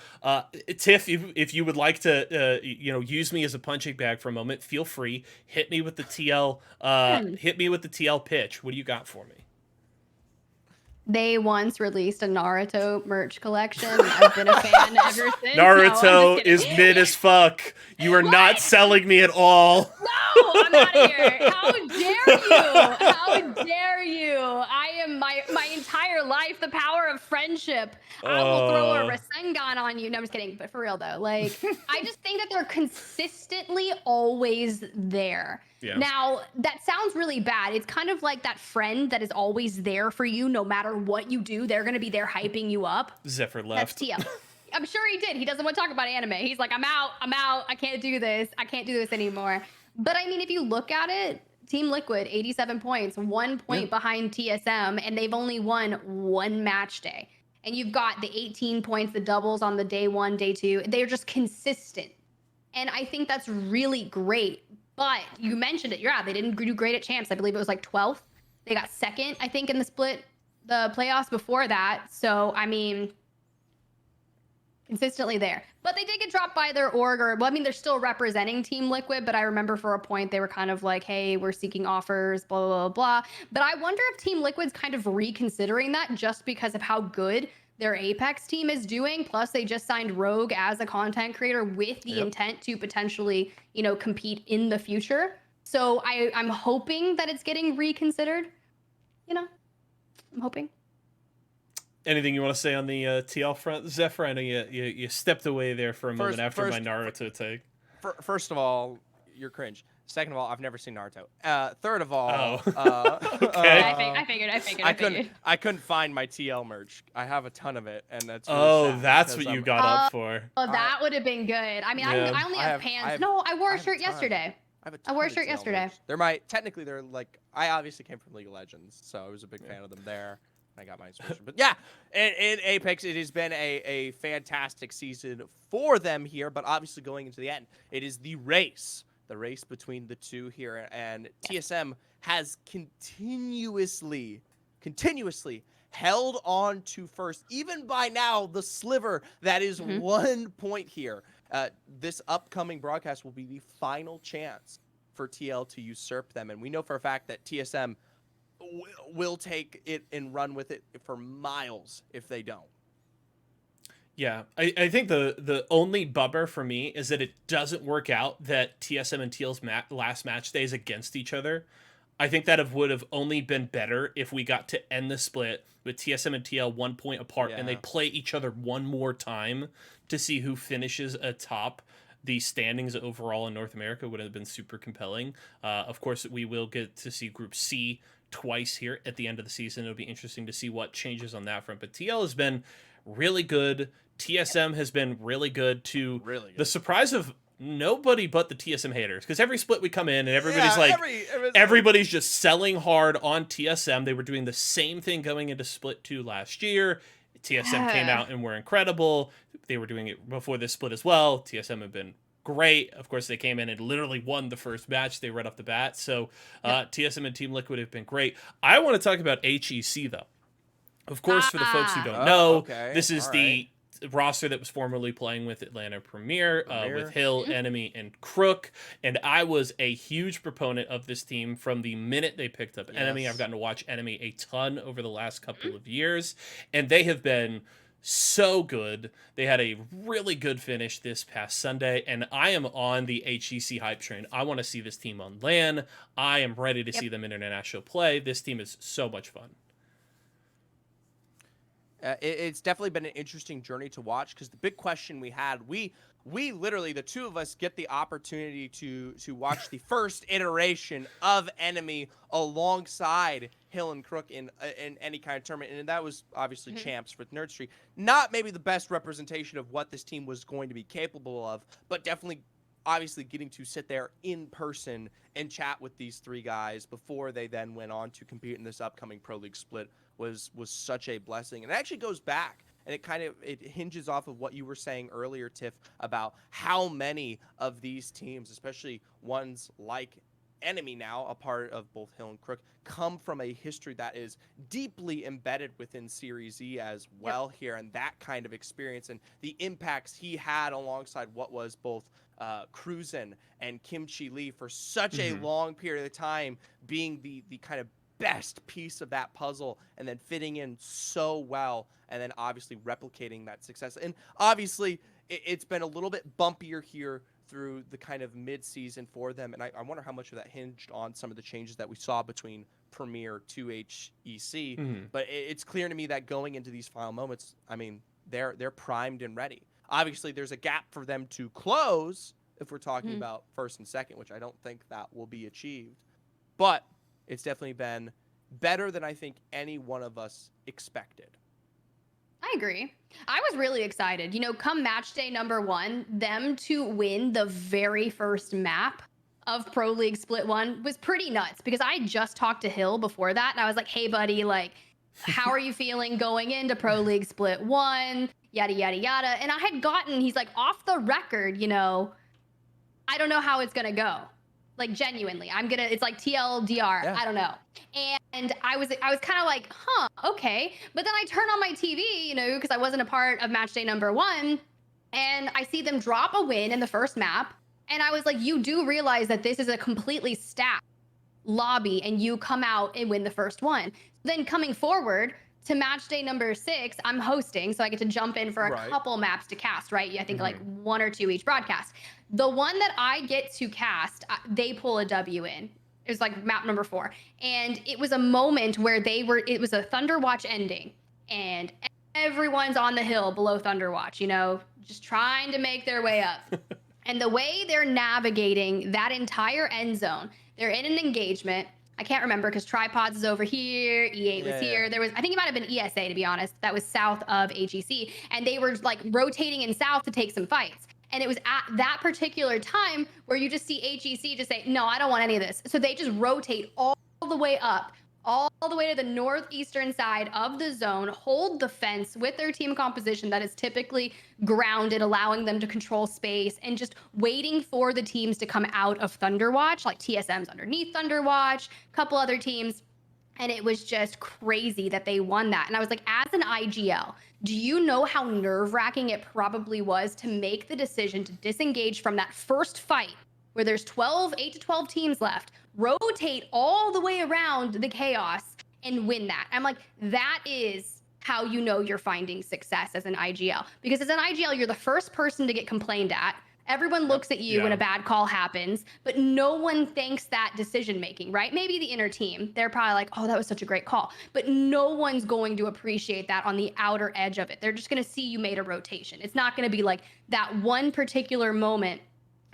Tiff, if you would like to, use me as a punching bag for a moment, feel free. Hit me with the TL. Hit me with the TL pitch. What do you got for me? They once released a Naruto merch collection. I've been a fan ever since. Naruto is mid as fuck. You are not selling me at all. No, I'm out of here. How dare you? How dare you? I am my entire life, the power of friendship. I will throw a Rasengan on you. No, I'm just kidding. But for real though, like, I just think that they're consistently always there. Yeah. Now, that sounds really bad. It's kind of like that friend that is always there for you no matter what you do. They're going to be there hyping you up. Zephyr left. That's TL. I'm sure he did. He doesn't want to talk about anime. He's like, I'm out. I can't do this. I can't do this anymore. But I mean, if you look at it, Team Liquid, 87 points, 1 point behind TSM, and they've only won 1 match day. And you've got the 18 points, the doubles on the day 1, day 2. They're just consistent. And I think that's really great. But you mentioned it. Yeah, they didn't do great at champs. I believe it was like 12th. They got second, I think, in the playoffs before that. So, I mean, consistently there. But they did get dropped by their org, they're still representing Team Liquid, but I remember for a point they were kind of like, hey, we're seeking offers, blah, blah, blah, blah. But I wonder if Team Liquid's kind of reconsidering that just because of how good their Apex team is doing. Plus, they just signed Rogue as a content creator with the intent to potentially, you know, compete in the future. So I'm hoping that it's getting reconsidered. You know, I'm hoping. Anything you want to say on the TL front, Zephyr? I know you stepped away there for a moment after my Naruto take. First of all, you're cringe. Second of all, I've never seen Naruto. Third of all, okay. I figured. I couldn't find my TL merch. I have a ton of it, and that's really sad that's what you got up for. Oh, that would have been good. I mean, I only have pants. No, I wore a shirt yesterday. I wore a shirt yesterday. Technically, they're like, I obviously came from League of Legends, so I was a big fan of them there. I got my inspiration. But yeah, in Apex, it has been a fantastic season for them here, but obviously going into the end, it is the race between the two here, and TSM has continuously held on to first, even by now the sliver that is 1 point here. This upcoming broadcast will be the final chance for TL to usurp them, and we know for a fact that TSM will take it and run with it for miles if they don't. Yeah, I think the only bummer for me is that it doesn't work out that TSM and TL's last match days against each other. I think that would have only been better if we got to end the split with TSM and TL 1 point apart, and they play each other one more time to see who finishes atop the standings overall in North America. Would have been super compelling. Of course, we will get to see Group C twice here at the end of the season. It'll be interesting to see what changes on that front. But TL has been really good. TSM has been really good to the surprise of nobody but the TSM haters. Because every split we come in and everybody's everybody's just selling hard on TSM. They were doing the same thing going into Split 2 last year. TSM came out and were incredible. They were doing it before this split as well. TSM have been great. Of course, they came in and literally won the first match. They right off the bat. So TSM and Team Liquid have been great. I want to talk about HEC, though. Of course, for the folks who don't know, this is the roster that was formerly playing with Atlanta Premier. With Hill, Enemy, and Crook. And I was a huge proponent of this team from the minute they picked up Enemy. I've gotten to watch Enemy a ton over the last couple of years. And they have been so good. They had a really good finish this past Sunday, and I am on the HEC hype train. I want to see this team on LAN. I am ready to see them in international play. This team is so much fun. It's definitely been an interesting journey to watch, because the big question we had, we literally, the two of us, get the opportunity to watch the first iteration of Enemy alongside Hill and Crook in any kind of tournament, and that was obviously champs with Nerdstreet. Not maybe the best representation of what this team was going to be capable of, but definitely obviously getting to sit there in person and chat with these three guys before they then went on to compete in this upcoming Pro League split was such a blessing. And it actually goes back, and it hinges off of what you were saying earlier, Tiff, about how many of these teams, especially ones like Enemy now, a part of both Hill and Crook, come from a history that is deeply embedded within Series E as well here, and that kind of experience and the impacts he had alongside what was both Cruisin and Kimchi Lee for such a long period of time, being the kind of best piece of that puzzle, and then fitting in so well, and then obviously replicating that success. And obviously it's been a little bit bumpier here through the kind of mid-season for them, and I wonder how much of that hinged on some of the changes that we saw between Premier to HEC. But it's clear to me that going into these final moments, I mean, they're primed and ready. Obviously there's a gap for them to close if we're talking about first and second, which I don't think that will be achieved, but it's definitely been better than I think any one of us expected. I agree. I was really excited. You know, come match day number 1, them to win the very first map of Pro League Split 1 was pretty nuts, because I just talked to Hill before that, and I was like, hey, buddy, like, how are you feeling going into Pro League Split 1? Yada, yada, yada. And I had gotten, he's like, off the record, you know, I don't know how it's going to go. Like, genuinely, it's like TLDR. I don't know. And I was kind of like, huh, okay. But then I turn on my TV, you know, because I wasn't a part of match day number 1, and I see them drop a win in the first map. And I was like, you do realize that this is a completely stacked lobby, and you come out and win the first one. Then coming forward, to match day number 6, I'm hosting, so I get to jump in for a couple maps to cast, right? I think like 1 or 2 each broadcast. The one that I get to cast, they pull a W in. It was like map number 4. And it was a moment where it was a Thunderwatch ending. And everyone's on the hill below Thunderwatch, you know, just trying to make their way up. And the way they're navigating that entire end zone, they're in an engagement. I can't remember because Tripods is over here, E8 was here. There was, I think it might have been ESA, to be honest. That was south of HEC. And they were like rotating in south to take some fights. And it was at that particular time where you just see HEC just say, no, I don't want any of this. So they just rotate all the way up, all the way to the northeastern side of the zone, hold the fence with their team composition that is typically grounded, allowing them to control space, and just waiting for the teams to come out of Thunderwatch, like TSM's underneath Thunderwatch, a couple other teams. And it was just crazy that they won that. And I was like, as an IGL, do you know how nerve-wracking it probably was to make the decision to disengage from that first fight where there's 8 to 12 teams left, rotate all the way around the chaos and win that? I'm like, that is how you know you're finding success as an IGL. Because as an IGL, you're the first person to get complained at. Everyone looks at you when a bad call happens, but no one thanks that decision making, right? Maybe the inner team. They're probably like, oh, that was such a great call. But no one's going to appreciate that on the outer edge of it. They're just going to see you made a rotation. It's not going to be like that one particular moment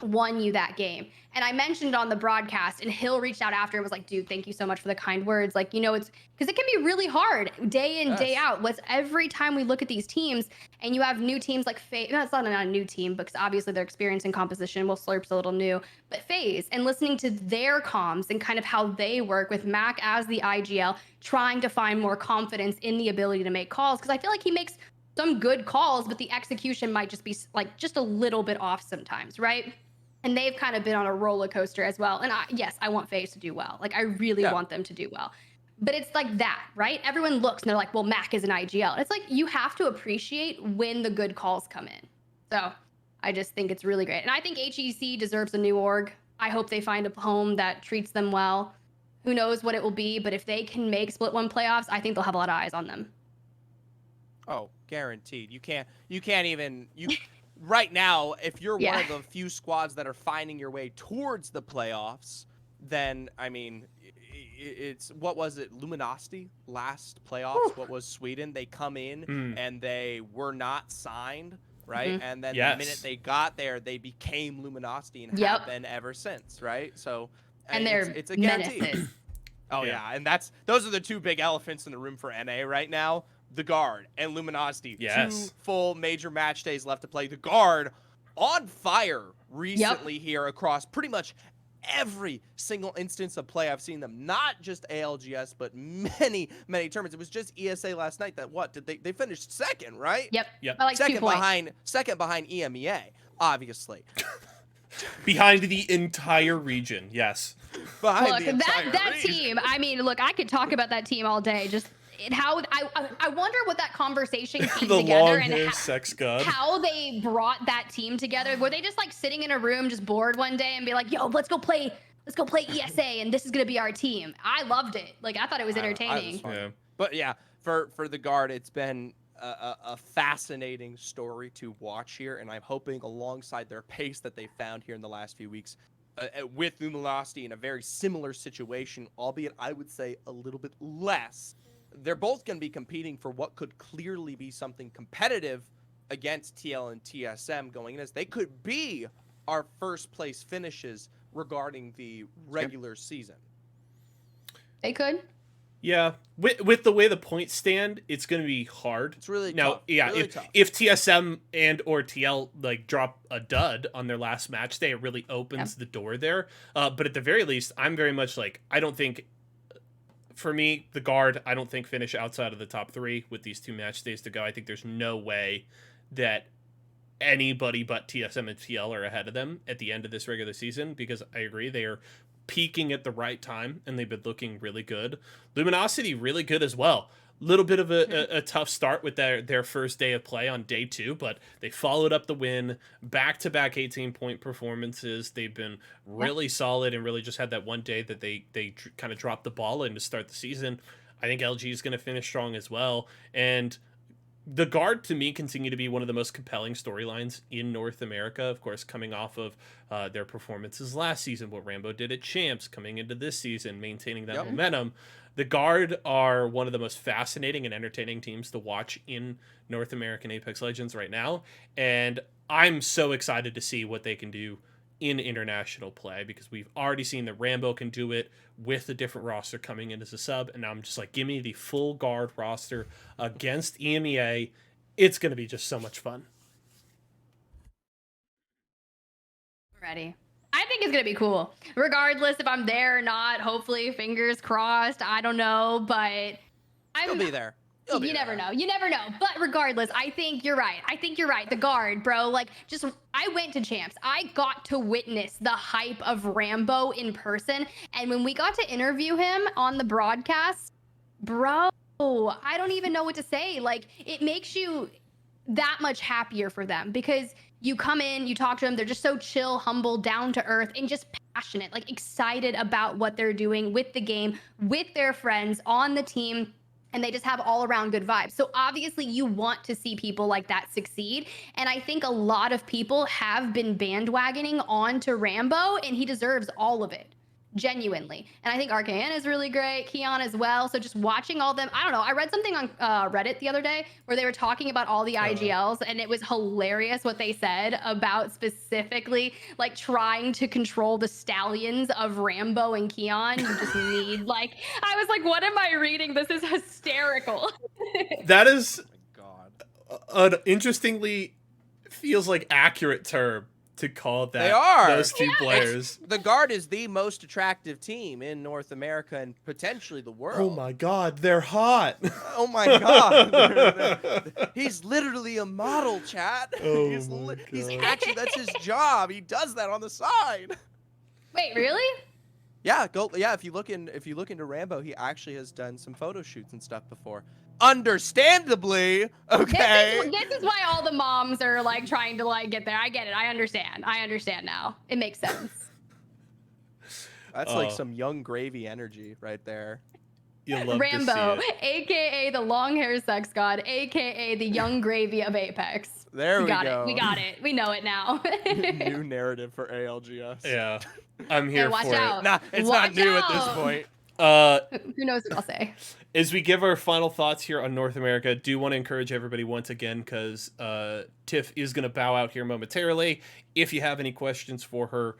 won you that game. And I mentioned on the broadcast, and Hill reached out after and was like, dude, thank you so much for the kind words. Like, you know, it's because it can be really hard day in, day out. Every time we look at these teams and you have new teams like FaZe, no, it's not a new team because obviously their experience in composition, well, Slurp's a little new, but FaZe, and listening to their comms and kind of how they work with Mac as the IGL, trying to find more confidence in the ability to make calls. Because I feel like he makes some good calls, but the execution might just be like just a little bit off sometimes, right? And they've kind of been on a roller coaster as well. And yes, I want FaZe to do well. Like, I really want them to do well. But it's like that, right? Everyone looks and they're like, well, Mac is an IGL. It's like, you have to appreciate when the good calls come in. So I just think it's really great. And I think HEC deserves a new org. I hope they find a home that treats them well. Who knows what it will be, but if they can make Split 1 playoffs, I think they'll have a lot of eyes on them. Oh, guaranteed. You can't even right now, if you're one of the few squads that are finding your way towards the playoffs, then, I mean, it's, what was it, Luminosity last playoffs? What was Sweden? They come in and they were not signed, right? And then the minute they got there, they became Luminosity and have been ever since, right? So, and it's a guarantee. Oh, yeah. And those are the two big elephants in the room for NA right now. The Guard and Luminosity. 2 full major match days left to play. The Guard on fire recently here across pretty much every single instance of play I've seen them. Not just ALGS, but many, many tournaments. It was just ESA last night that they finished second, right? Yep. By like 2 points. Second behind EMEA, obviously. Behind the entire region, yes. Look, that team, I mean, look, I could talk about that team all day. Just how I wonder what that conversation came together and sex god. How they brought that team together. Were they just like sitting in a room just bored one day and be like, yo, let's go play ESA and this is gonna be our team? I loved it. Like, I thought it was entertaining. But yeah, for the Guard, it's been a fascinating story to watch here, and I'm hoping alongside their pace that they found here in the last few weeks with Luminosity in a very similar situation, albeit I would say a little bit less. They're both going to be competing for what could clearly be something competitive against TL and TSM going in, as they could be our first place finishes regarding the regular season. They could. Yeah, with the way the points stand, it's going to be hard. It's really tough. Yeah, really if TSM and or TL like drop a dud on their last match day, it really opens the door there. But at the very least, I'm very much like, I don't think, for me, the Guard, I don't think finish outside of the top 3 with these 2 match days to go. I think there's no way that anybody but TSM and TL are ahead of them at the end of this regular season, because I agree, they are peaking at the right time and they've been looking really good. Luminosity really good as well. Little bit of a tough start with their first day of play on day 2, but they followed up the win, back-to-back 18-point performances. They've been really solid and really just had that one day that they kind of dropped the ball in to start the season. I think LG is going to finish strong as well. And the Guard, to me, continue to be one of the most compelling storylines in North America. Of course, coming off of their performances last season, what Rambo did at Champs, coming into this season, maintaining that momentum. The Guard are one of the most fascinating and entertaining teams to watch in North American Apex Legends right now. And I'm so excited to see what they can do in international play, because we've already seen that Rambo can do it with a different roster coming in as a sub, and I'm just like, give me the full Guard roster against EMEA. It's going to be just so much fun. Ready. I think it's going to be cool. Regardless if I'm there or not, hopefully, fingers crossed, I don't know, but You'll be there. You never know. You never know. But regardless, I think you're right. The Guard, bro. Like, just, I went to Champs. I got to witness the hype of Rambo in person. And when we got to interview him on the broadcast, bro, I don't even know what to say. Like, it makes you that much happier for them, because you come in, you talk to them, they're just so chill, humble, down to earth, and just passionate, like excited about what they're doing with the game, with their friends on the team. And they just have all around good vibes. So obviously you want to see people like that succeed. And I think a lot of people have been bandwagoning onto Rambo, and he deserves all of it. Genuinely. And I think Arcane is really great, Keon as well. So just watching all them, I don't know, I read something on Reddit the other day where they were talking about all the IGLs, and it was hilarious what they said about specifically like trying to control the stallions of Rambo and Keon. You just need like, I was like, what am I reading? This is hysterical. That is Oh my God. an interestingly feels like accurate term to call that. They are. Those two players. The Guard is the most attractive team in North America and potentially the world. Oh my God, they're hot. Oh my God. He's literally a model, chat. Oh He's God. actually, that's his job. He does that on the side. Wait, really? Yeah, if you look into Rambo, he actually has done some photo shoots and stuff before. Understandably, okay. This is why all the moms are like trying to like get there. I get it. I understand now. It makes sense. That's like some young gravy energy right there. You'll love Rambo, to see it. aka the long hair sex god, aka the young gravy of Apex. There we go. We got it. We know it now. New narrative for ALGS. Yeah, I'm here watch for out. it. Nah, it's Watch not new at this out. point. Who knows what I'll say? As we give our final thoughts here on North America, do want to encourage everybody once again, because Tiff is going to bow out here momentarily. If you have any questions for her,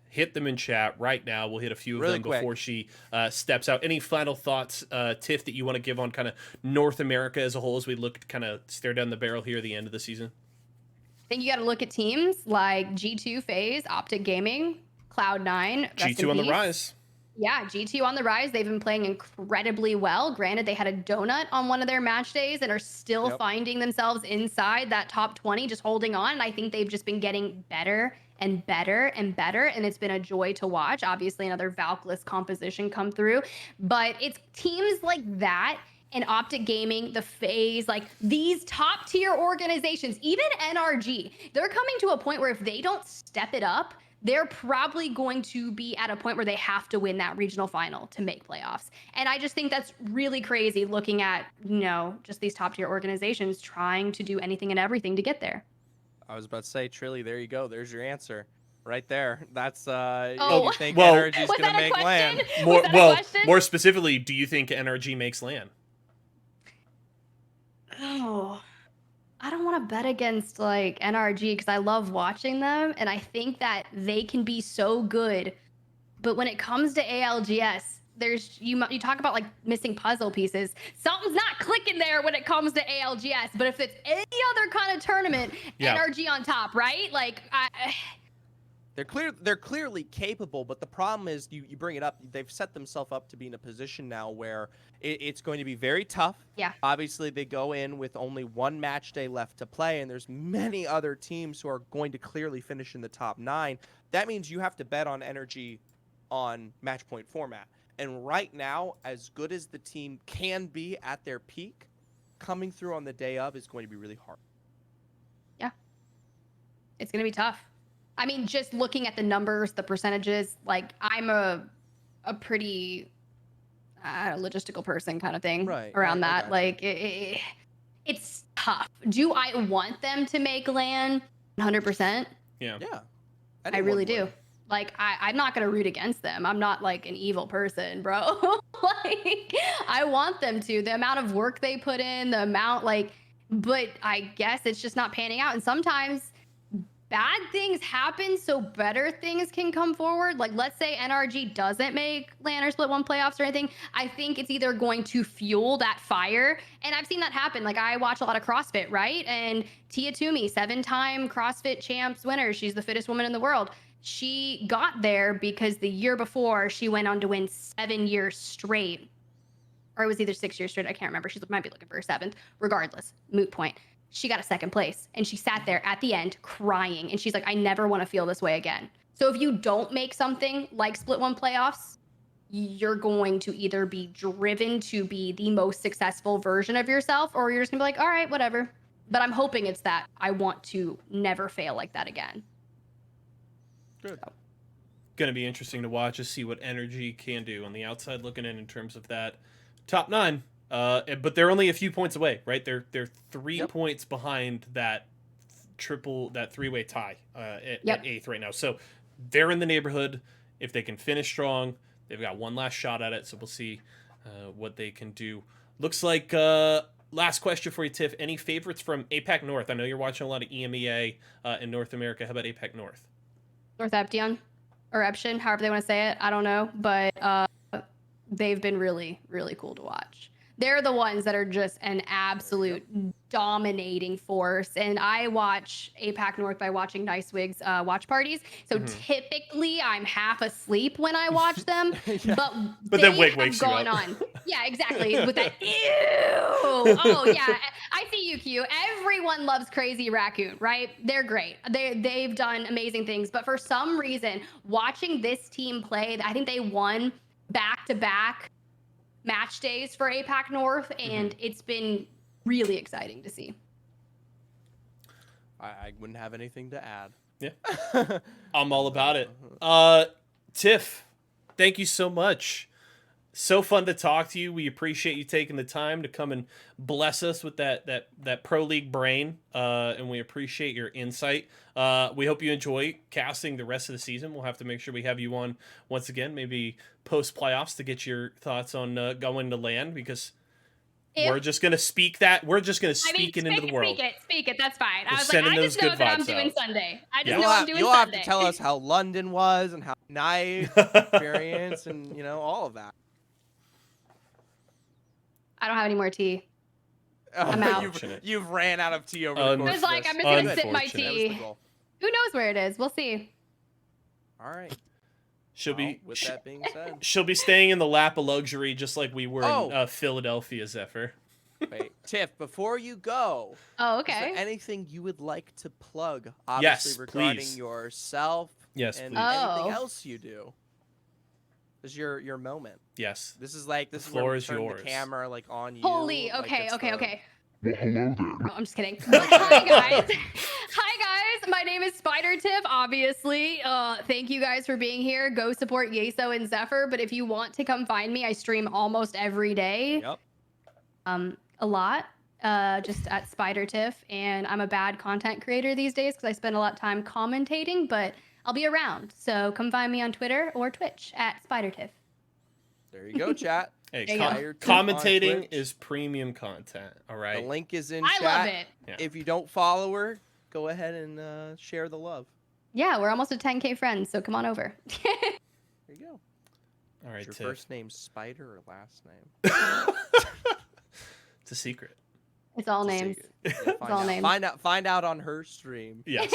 hit them in chat right now. We'll hit a few of them before she steps out. Any final thoughts, Tiff, that you want to give on kind of North America as a whole as we look to kind of stare down the barrel here at the end of the season? I think you got to look at teams like G2 FaZe, Optic Gaming, Cloud9. G2 on the rise. Yeah, G2 on the rise. They've been playing incredibly well. Granted, they had a donut on one of their match days and are still finding themselves inside that top 20, just holding on. And I think they've just been getting better and better and better. And it's been a joy to watch. Obviously, another Valkless composition come through. But it's teams like that and Optic Gaming, the FaZe, like these top tier organizations, even NRG, they're coming to a point where if they don't step it up, they're probably going to be at a point where they have to win that regional final to make playoffs. And I just think that's really crazy looking at, just these top tier organizations trying to do anything and everything to get there. I was about to say, Trilly, there you go. There's your answer. Right there. That's Oh. you think Well, NRG's Was gonna that a make question? land. Was that a question? More specifically, do you think NRG makes LAN? Oh, I don't want to bet against like NRG because I love watching them and I think that they can be so good. But when it comes to ALGS, there's you talk about like missing puzzle pieces. Something's not clicking there when it comes to ALGS. But if it's any other kind of tournament, NRG on top, right? Like They're clearly capable, but the problem is you bring it up. They've set themselves up to be in a position now where it's going to be very tough. Yeah. Obviously, they go in with only one match day left to play, and there's many other teams who are going to clearly finish in the top 9. That means you have to bet on energy on match point format. And right now, as good as the team can be at their peak, coming through on the day of is going to be really hard. Yeah. It's going to be tough. I mean, just looking at the numbers, the percentages, like I'm a pretty logistical person kind of thing Right, around I that. gotcha. Like it's tough. Do I want them to make LAN 100%? Yeah. Yeah. I Anyone really do. would. Like I'm not gonna root against them. I'm not like an evil person, bro. Like I want them to. The amount of work they put in, the amount but I guess it's just not panning out. And sometimes bad things happen so better things can come forward. Like let's say NRG doesn't make LAN or Split 1 playoffs or anything. I think it's either going to fuel that fire. And I've seen that happen. Like I watch a lot of CrossFit, right? And Tia Toomey, 7-time CrossFit champs winner. She's the fittest woman in the world. She got there because the year before she went on to win 7 years straight. Or it was either 6 years straight. I can't remember. She might be looking for her 7th. Regardless, moot point. She got a 2nd place and she sat there at the end crying. And she's like, I never want to feel this way again. So if you don't make something like Split 1 playoffs, you're going to either be driven to be the most successful version of yourself, or you're just gonna be like, all right, whatever. But I'm hoping it's that I want to never fail like that again. Good. So. Going to be interesting to watch to see what Energy can do on the outside looking in terms of that top 9. But they're only a few points away, right? They're 3 points behind that three-way tie at 8th right now. So they're in the neighborhood. If they can finish strong, they've got one last shot at it. So we'll see what they can do. Looks like last question for you, Tiff. Any favorites from APAC North? I know you're watching a lot of EMEA in North America. How about APAC North? North Eption or Eption, however they want to say it. I don't know, but they've been really, really cool to watch. They're the ones that are just an absolute dominating force. And I watch APAC North by watching Nice Wigs watch parties. So typically I'm half asleep when I watch them. But then they Wig have wakes you gone up. on. Yeah, exactly. With that, ew. Oh, yeah. I see you, Q. Everyone loves Crazy Raccoon, right? They're great. They've done amazing things. But for some reason, watching this team play, I think they won back-to-back match days for APAC North, and it's been really exciting to see. I wouldn't have anything to add. Yeah. I'm all about it. Tiff, thank you so much. So fun to talk to you. We appreciate you taking the time to come and bless us with that Pro League brain, and we appreciate your insight. We hope you enjoy casting the rest of the season. We'll have to make sure we have you on once again, maybe post playoffs, to get your thoughts on going to LAN, because we're just gonna speak that. We're just gonna speak it into the world. Speak it. That's fine. We're I was like, I just know that I'm doing out. Sunday. I just Yeah. know I'm doing You'll Sunday. have to tell us how London was and how nice experience and all of that. I don't have any more tea. Oh, I'm out. You've ran out of tea over the course I was like, of I'm this. just gonna sip my Unfortunate. tea. That was the goal. Who knows where it is? We'll see. All right. She'll Well, be with that being said. she'll be staying in the lap of luxury, just like we were Oh. in Philadelphia, Zephyr. Wait, Tiff, before you go, Oh, is there okay. anything you would like to plug? Obviously, Yes, regarding please. yourself Yes, and please. anything Oh. else you do. This is your moment. Yes. This is where floor we is turn yours. the camera on you. Holy. like Okay. it's Okay. the- Okay. Well, hello there. No, I'm just kidding. Hi guys. Hi guys. My name is SpiderTiff. Obviously, thank you guys for being here. Go support Y4SO and Zephyr. But if you want to come find me, I stream almost every day. Yep. A lot. Just at SpiderTiff, and I'm a bad content creator these days because I spend a lot of time commentating. But I'll be around, so come find me on Twitter or Twitch at SpiderTiff. There you go, chat. Hey, There you go. commentating Twitch. is premium content. All right. The link is in I chat. love it. Yeah. If you don't follow her, go ahead and share the love. Yeah, we're almost at 10K friends, so come on over. There you go. All right, Is your Tiff. first name Spider or last name? It's a secret. It's all It's a names. secret. Yeah, all out. names. Find out on her stream. Yes.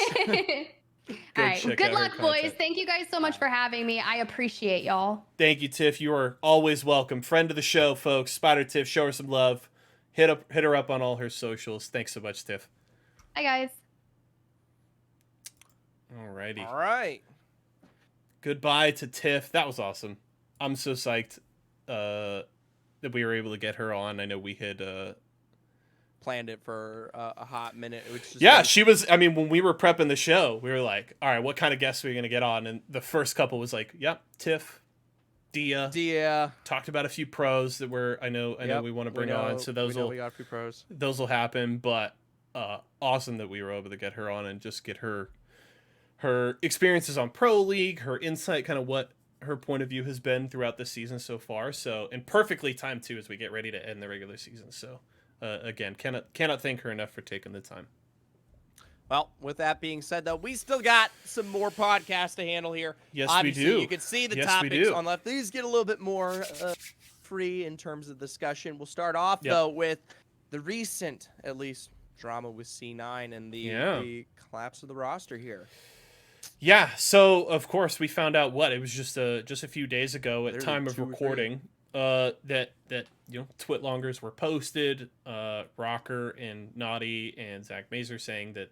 All right. check Good out her luck, boys. content. Thank you guys so much for having me. I appreciate y'all. Thank you, Tiff. You are always welcome. Friend of the show, folks. SpiderTiff, show her some love. Hit her up on all her socials. Thanks so much, Tiff. Hi, guys. Alrighty. All right. Goodbye to Tiff. That was awesome. I'm so psyched that we were able to get her on. I know we had Planned it for a hot minute. It was just yeah, she was. I mean, when we were prepping the show, we were like, all right, what kind of guests are we going to get on? And the first couple was like, yep, Tiff. Dia. Talked about a few pros that I know we want to bring on. So we got a few pros. Those will happen, but awesome that we were able to get her on and just get her experiences on Pro League, her insight, kind of what her point of view has been throughout the season so far. So, and perfectly timed too as we get ready to end the regular season. So, again, cannot thank her enough for taking the time. Well, with that being said, though, we still got some more podcasts to handle here. Yes, Obviously, we do. You can see the topics on left. These get a little bit more free in terms of discussion. We'll start off, though, with the recent, at least, drama with C9 and the collapse of the roster here. Yeah, so, of course, we found out it was just a few days ago at time of recording that Twitlongers were posted, Rocker and Naughty and Zach Mazer saying that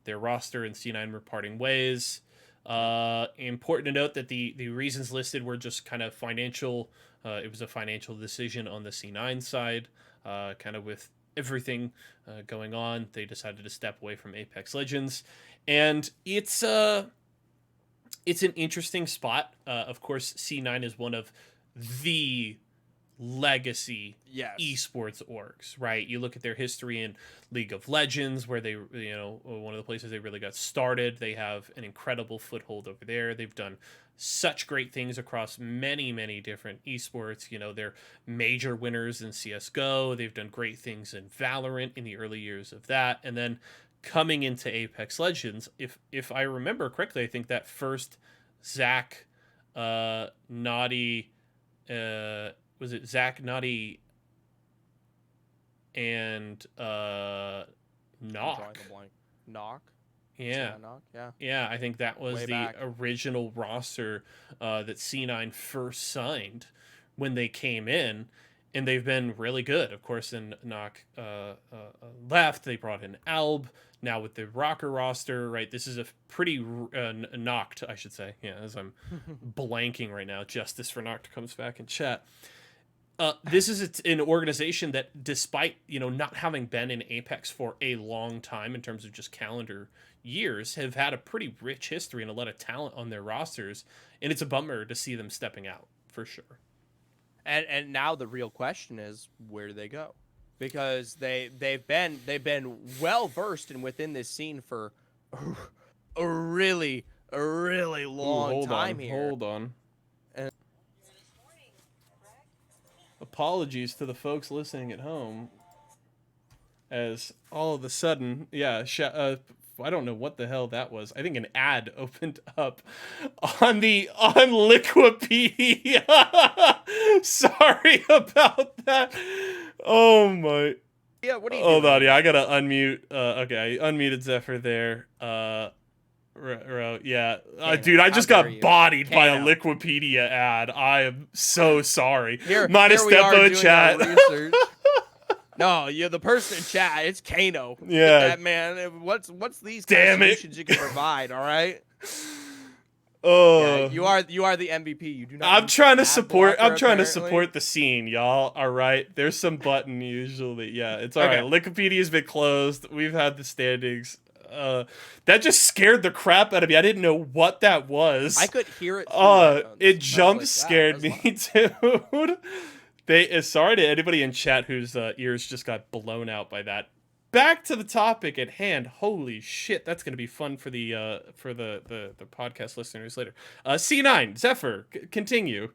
their roster and C9 were parting ways. Important to note that the reasons listed were just kind of financial. It was a financial decision on the C9 side, kind of with everything going on. They decided to step away from Apex Legends, and it's an interesting spot. Of course, C9 is one of the legacy esports orgs, right? You look at their history in League of Legends, where they, one of the places they really got started. They have an incredible foothold over there. They've done such great things across many, many different esports. They're major winners in CSGO. They've done great things in Valorant in the early years of that. And then coming into Apex Legends, if I remember correctly, I think that first Zach, Naughty, was it Zach, Naughty, and Knock? Knock? Yeah. Knock, yeah. Yeah, I think that was Way the back. original roster that C9 first signed when they came in, and they've been really good. Of course, then Knock left. They brought in Alb. Now with the Rocker roster, right? This is a pretty Knocked, I should say. Yeah, as I'm blanking right now. Justice for Knocked comes back in chat. This is an organization that, despite not having been in Apex for a long time in terms of just calendar years, have had a pretty rich history and a lot of talent on their rosters, and it's a bummer to see them stepping out for sure. And now the real question is, where do they go? Because they've been well versed and within this scene for a really long time here. Hold on. Apologies to the folks listening at home, as all of a sudden, I don't know what the hell that was. I think an ad opened up on Liquipedia. Sorry about that. Oh my. Yeah, what are you doing? Hold on, here? I gotta unmute. Okay, I unmuted Zephyr there. Yeah, dude, I just got bodied by a Liquipedia ad. I am so sorry. Minus Steppo in chat. No, the person in chat, it's Kano. Yeah, that man. What's these solutions you can provide? All right. Oh, yeah, you are the MVP. You do not. I'm trying to support the scene, y'all. All right, there's some button usually. Yeah, it's all right. Wikipedia's been closed. We've had the standings. That just scared the crap out of me. I didn't know what that was. I could hear it. It jump scared me, dude. Sorry to anybody in chat whose ears just got blown out by that. Back to the topic at hand. Holy shit, that's gonna be fun for the podcast listeners later. C9 Zephyr, continue.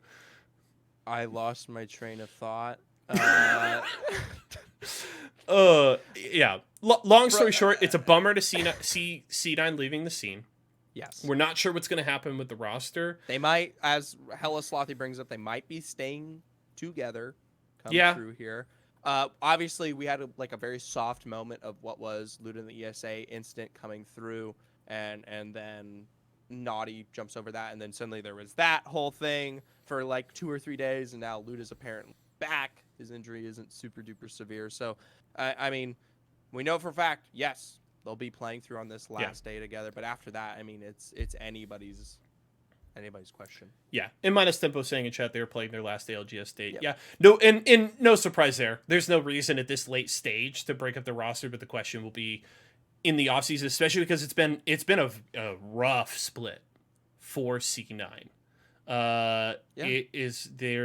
I lost my train of thought. Yeah. Long story short, it's a bummer to see C9 leaving the scene. Yes. We're not sure what's going to happen with the roster. They might, as Hella Slothy brings up, they might be staying together. Through here. Obviously, we had a very soft moment of what was Luda and the ESA incident coming through, and then Naughty jumps over that, and then suddenly there was that whole thing for 2 or 3 days, and now Luda's apparently back. His injury isn't super duper severe, so I mean, we know for a fact, yes, they'll be playing through on this last day together, but after that, I mean, it's anybody's question. Yeah, and Minus Tempo saying in chat they were playing their last day LGS date. Yep. Yeah, no, and no surprise there. There's no reason at this late stage to break up the roster, but the question will be in the offseason, especially because it's been a rough split for C9. There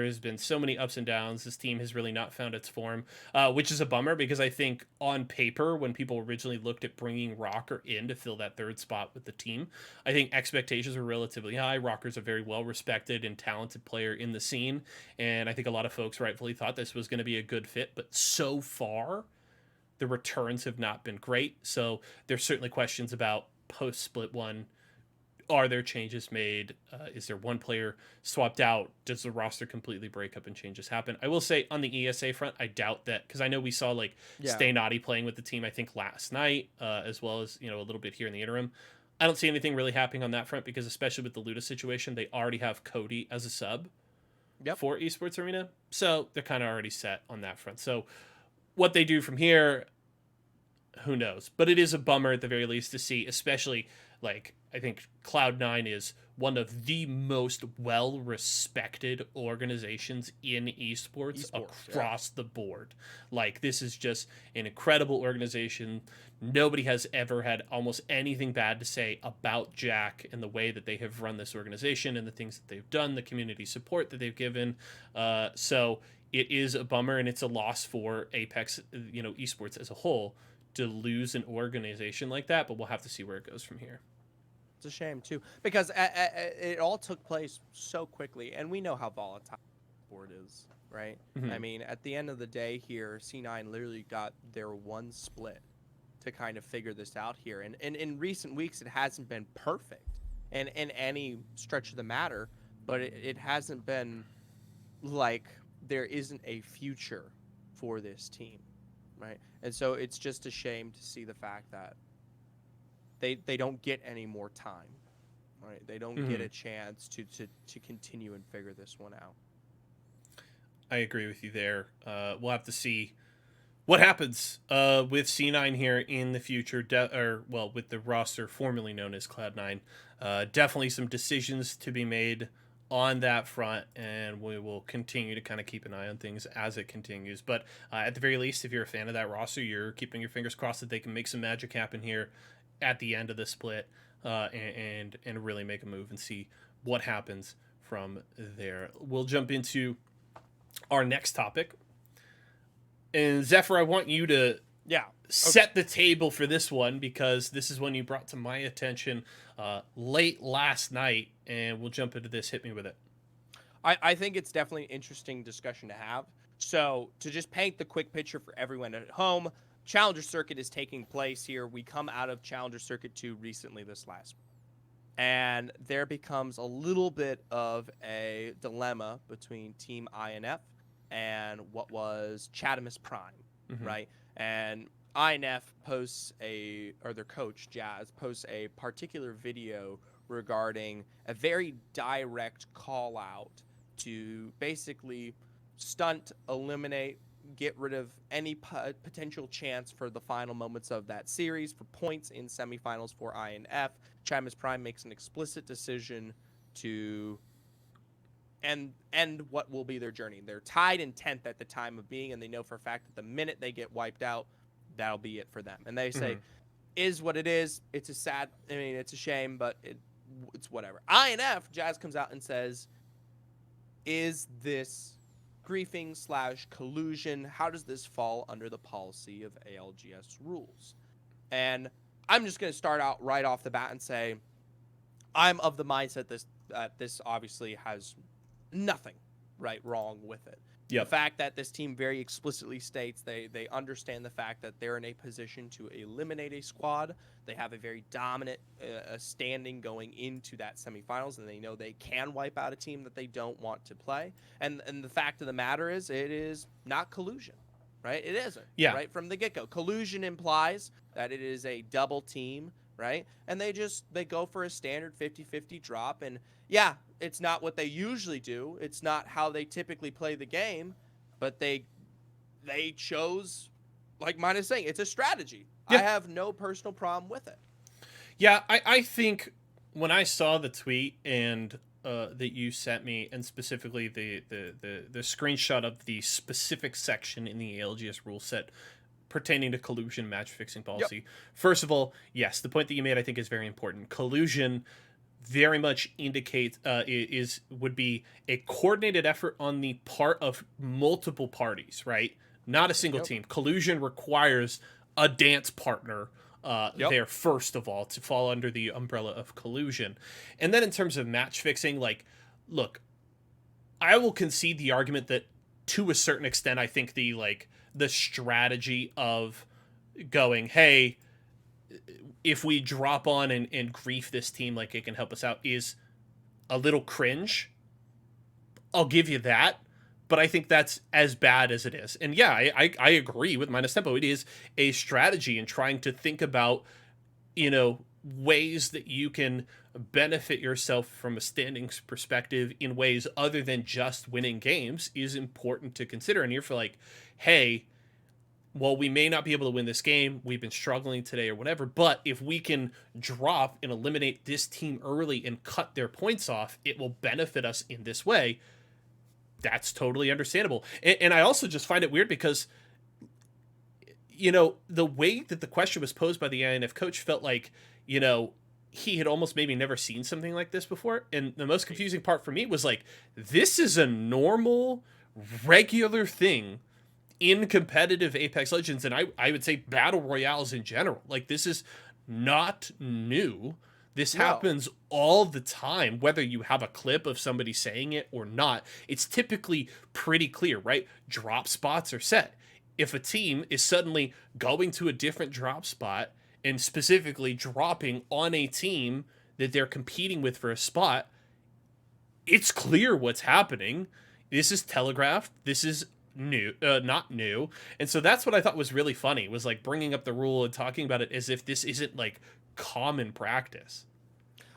has been so many ups and downs. This team has really not found its form, which is a bummer because I think on paper, when people originally looked at bringing Rocker in to fill that third spot with the team, I think expectations were relatively high. Rocker's a very well respected and talented player in the scene, and I think a lot of folks rightfully thought this was going to be a good fit, but so far the returns have not been great. So there's certainly questions about post split one. Are there changes made? Is there one player swapped out? Does the roster completely break up and changes happen? I will say on the ESA front, I doubt that, because I know we saw like Stay Naughty playing with the team, I think last night, as well as, you know, a little bit here in the interim. I don't see anything really happening on that front because especially with the Luda situation, they already have Cody as a sub for Esports Arena. So they're kind of already set on that front. So what they do from here, who knows? But it is a bummer at the very least to see, especially like I think Cloud9 is one of the most well-respected organizations in esports across the board. Like, this is just an incredible organization. Nobody has ever had almost anything bad to say about Jack and the way that they have run this organization and the things that they've done, the community support that they've given. So it is a bummer, and it's a loss for Apex, you know, esports as a whole to lose an organization like that, but we'll have to see where it goes from here. It's a shame too, because it all took place so quickly, and we know how volatile the board is, right? Mm-hmm. I mean, at the end of the day here, C9 literally got their one split to kind of figure this out here, and in recent weeks it hasn't been perfect in any stretch of the matter, but it hasn't been like there isn't a future for this team, right? And so it's just a shame to see the fact that they don't get any more time, right? They don't get a chance to continue and figure this one out. I agree with you there. We'll have to see what happens with C9 here in the future, with the roster formerly known as Cloud9. Definitely some decisions to be made on that front, and we will continue to kind of keep an eye on things as it continues. But at the very least, if you're a fan of that roster, you're keeping your fingers crossed that they can make some magic happen here at the end of the split, and really make a move and see what happens from there. We'll jump into our next topic. And Zephyr, I want you to set the table for this one, because this is one you brought to my attention late last night, and we'll jump into this. Hit me with it. I think it's definitely an interesting discussion to have. So to just paint the quick picture for everyone at home, Challenger Circuit is taking place here. We come out of Challenger Circuit 2 recently this last week. And there becomes a little bit of a dilemma between Team INF and what was Chadimus Prime, right? And INF posts their coach, Jazz, posts a particular video regarding a very direct call out to basically stunt, eliminate, get rid of any potential chance for the final moments of that series for points in semifinals for INF. Chadimus Prime makes an explicit decision to end what will be their journey. They're tied in 10th at the time of being, and they know for a fact that the minute they get wiped out, that'll be it for them. And they say, is what it is. It's it's a shame, but it's whatever. INF, Jazz comes out and says, is this griefing / collusion? How does this fall under the policy of ALGS rules? And I'm just going to start out right off the bat and say I'm of the mindset that this obviously has nothing wrong with it. The fact that this team very explicitly states they understand the fact that they're in a position to eliminate a squad. They have a very dominant standing going into that semifinals, and they know they can wipe out a team that they don't want to play. And the fact of the matter is, it is not collusion, right? It isn't, right from the get-go. Collusion implies that it is a double team, right? And they go for a standard 50-50 drop, and it's not what they usually do. It's not how they typically play the game, but they chose, like mine is saying, it's a strategy. I have no personal problem with it. Yeah, I think when I saw the tweet and that you sent me, and specifically the screenshot of the specific section in the ALGS rule set pertaining to collusion match fixing policy. First of all, yes, the point that you made I think is very important. Collusion very much indicate would be a coordinated effort on the part of multiple parties, right? Not a single team. Collusion requires a dance partner there first of all to fall under the umbrella of collusion. And then in terms of match fixing, like, look, I will concede the argument that to a certain extent, I think the strategy of going, hey, if we drop on and grief this team, like, it can help us out, is a little cringe. I'll give you that. But I think that's as bad as it is. And yeah, I agree with Minus Tempo. It is a strategy in trying to think about, ways that you can benefit yourself from a standings perspective in ways other than just winning games is important to consider. And you're for like, hey, well, we may not be able to win this game. We've been struggling today or whatever. But if we can drop and eliminate this team early and cut their points off, it will benefit us in this way. That's totally understandable. And I also just find it weird because, the way that the question was posed by the INF coach felt like, he had almost maybe never seen something like this before. And the most confusing part for me was like, this is a normal, regular thing in competitive Apex Legends. And I would say battle royales in general. Like, this is not new. This happens all the time, whether you have a clip of somebody saying it or not. It's typically pretty clear, right? Drop spots are set. If a team is suddenly going to a different drop spot and specifically dropping on a team that they're competing with for a spot, it's clear what's happening. This is telegraphed. This is new, not new. And so that's what I thought was really funny, was like bringing up the rule and talking about it as if this isn't like common practice.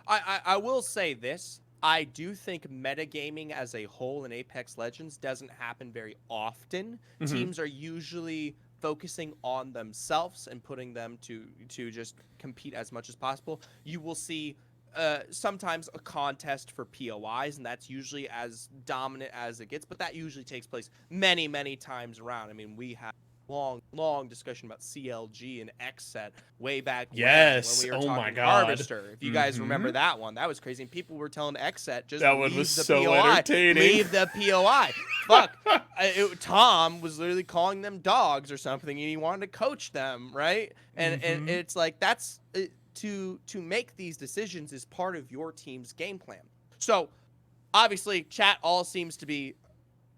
I will say this. I do think metagaming as a whole in Apex Legends doesn't happen very often. Mm-hmm. Teams are usually focusing on themselves and putting them to just compete as much as possible. You will see sometimes a contest for POIs, and that's usually as dominant as it gets, but that usually takes place many, many times around. I mean, we have long discussion about CLG and XSET way back when we were talking Harvester. If you guys remember that one, that was crazy. And people were telling XSET just that one was so entertaining. Leave the POI. Fuck. Tom was literally calling them dogs or something, and he wanted to coach them, right? And and it's like that's to make these decisions is part of your team's game plan. So obviously, chat all seems to be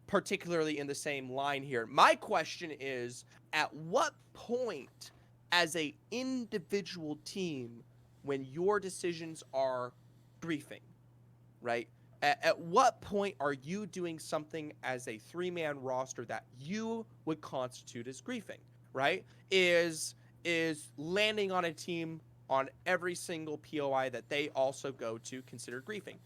particularly in the same line here. My question is, at what point as a individual team, when your decisions are griefing, right? At what point are you doing something as a 3-man roster that you would constitute as griefing, right? Is landing on a team on every single POI that they also go to consider griefing?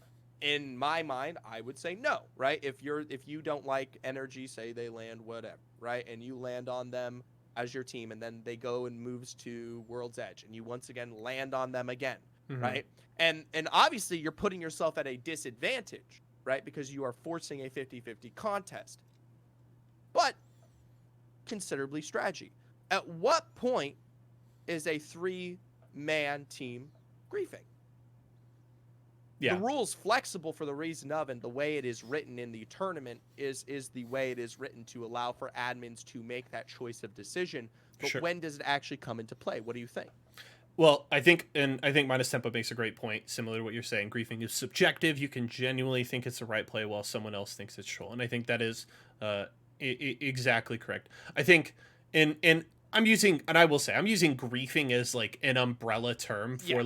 In my mind, I would say no, right? If you don't like energy, say they land whatever, right? And you land on them as your team, and then they go and moves to World's Edge, and you once again land on them again, right? And obviously you're putting yourself at a disadvantage, right? Because you are forcing a 50-50 contest. But considerably strategy. At what point is a 3-man team griefing? Yeah. The rule's flexible for the reason of, and the way it is written in the tournament is the way it is written to allow for admins to make that choice of decision. But when does it actually come into play? What do you think? Well, I think Minus Tempo makes a great point, similar to what you're saying. Griefing is subjective. You can genuinely think it's the right play while someone else thinks it's troll. And I think that is exactly correct. I think, and I'm using griefing as like an umbrella term for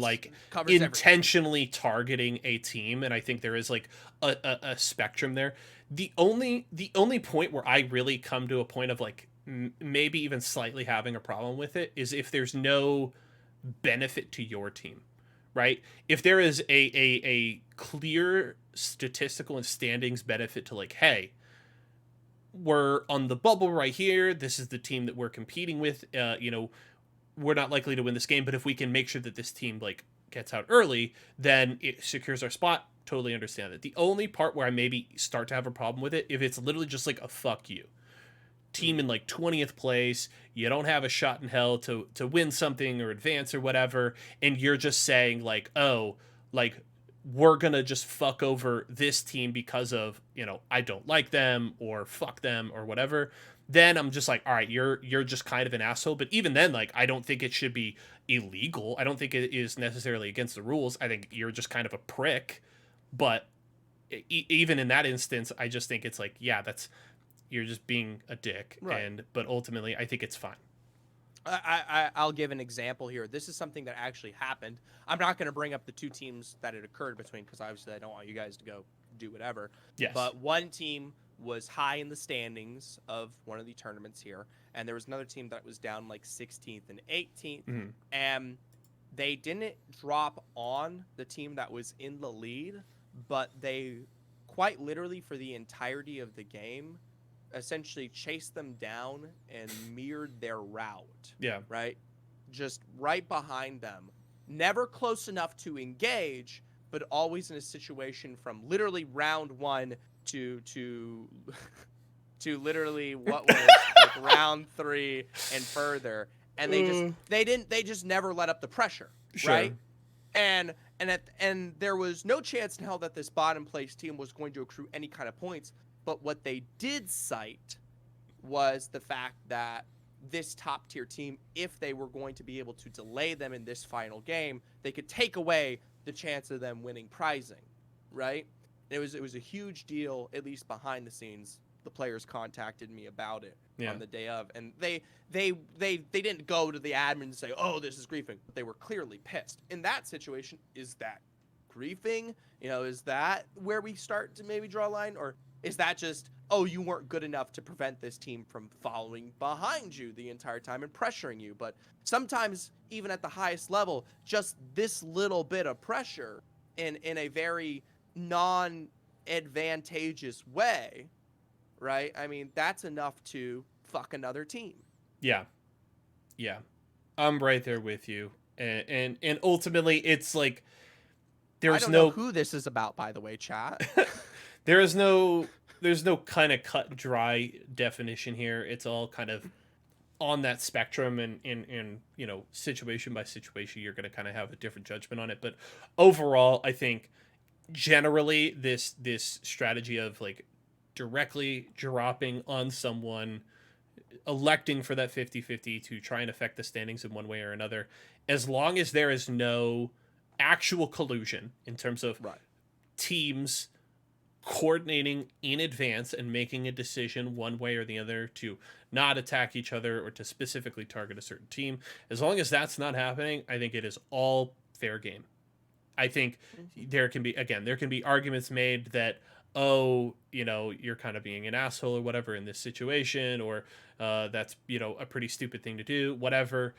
intentionally targeting a team, and I think there is like a spectrum there. The only point where I really come to a point of like maybe even slightly having a problem with it is if there's no benefit to your team, right? If there is a clear statistical and standings benefit to like, hey, we're on the bubble right here. This is the team that we're competing with. We're not likely to win this game, but if we can make sure that this team like gets out early, then it secures our spot. Totally understand that. The only part where I maybe start to have a problem with it, if it's literally just like a fuck you. Team in like 20th place, you don't have a shot in hell to win something or advance or whatever, and you're just saying like, oh, like we're gonna just fuck over this team because of, you know, I don't like them or fuck them or whatever, then I'm just like, all right, you're just kind of an asshole. But even then, like, I don't think it should be illegal. I don't think it is necessarily against the rules. I think you're just kind of a prick. But even in that instance, I just think it's like, yeah, you're just being a dick. Right. But ultimately, I think it's fine. I'll give an example here. This is something that actually happened. I'm not going to bring up the two teams that it occurred between because obviously I don't want you guys to go do whatever. Yes. But one team was high in the standings of one of the tournaments here, and there was another team that was down like 16th and 18th, and they didn't drop on the team that was in the lead, but they quite literally for the entirety of the game essentially chased them down and mirrored their route. Yeah. Right? Just right behind them. Never close enough to engage, but always in a situation from literally round one to literally what was like round 3 and further. And they just never let up the pressure. Sure. Right? And there was no chance in hell that this bottom place team was going to accrue any kind of points. But what they did cite was the fact that this top tier team, if they were going to be able to delay them in this final game, they could take away the chance of them winning prizing, right? And it was a huge deal, at least behind the scenes. The players contacted me about it on the day of, and they didn't go to the admin and say, "Oh, this is griefing." But they were clearly pissed. In that situation, is that griefing? You know, is that where we start to maybe draw a line, or is that just, oh, you weren't good enough to prevent this team from following behind you the entire time and pressuring you? But sometimes, even at the highest level, just this little bit of pressure in a very non-advantageous way, right? I mean, that's enough to fuck another team. Yeah. Yeah. I'm right there with you. And ultimately, it's like, I don't know who this is about, by the way, chat. There's no kind of cut and dry definition here. It's all kind of on that spectrum, and you know, situation by situation, you're going to kind of have a different judgment on it. But overall, I think generally this strategy of like directly dropping on someone, electing for that 50-50 to try and affect the standings in one way or another, as long as there is no actual collusion in terms of teams coordinating in advance and making a decision one way or the other to not attack each other or to specifically target a certain team, as long as that's not happening, I think it is all fair game. I think there can be arguments made that, oh, you know, you're kind of being an asshole or whatever in this situation, or that's, you know, a pretty stupid thing to do, whatever.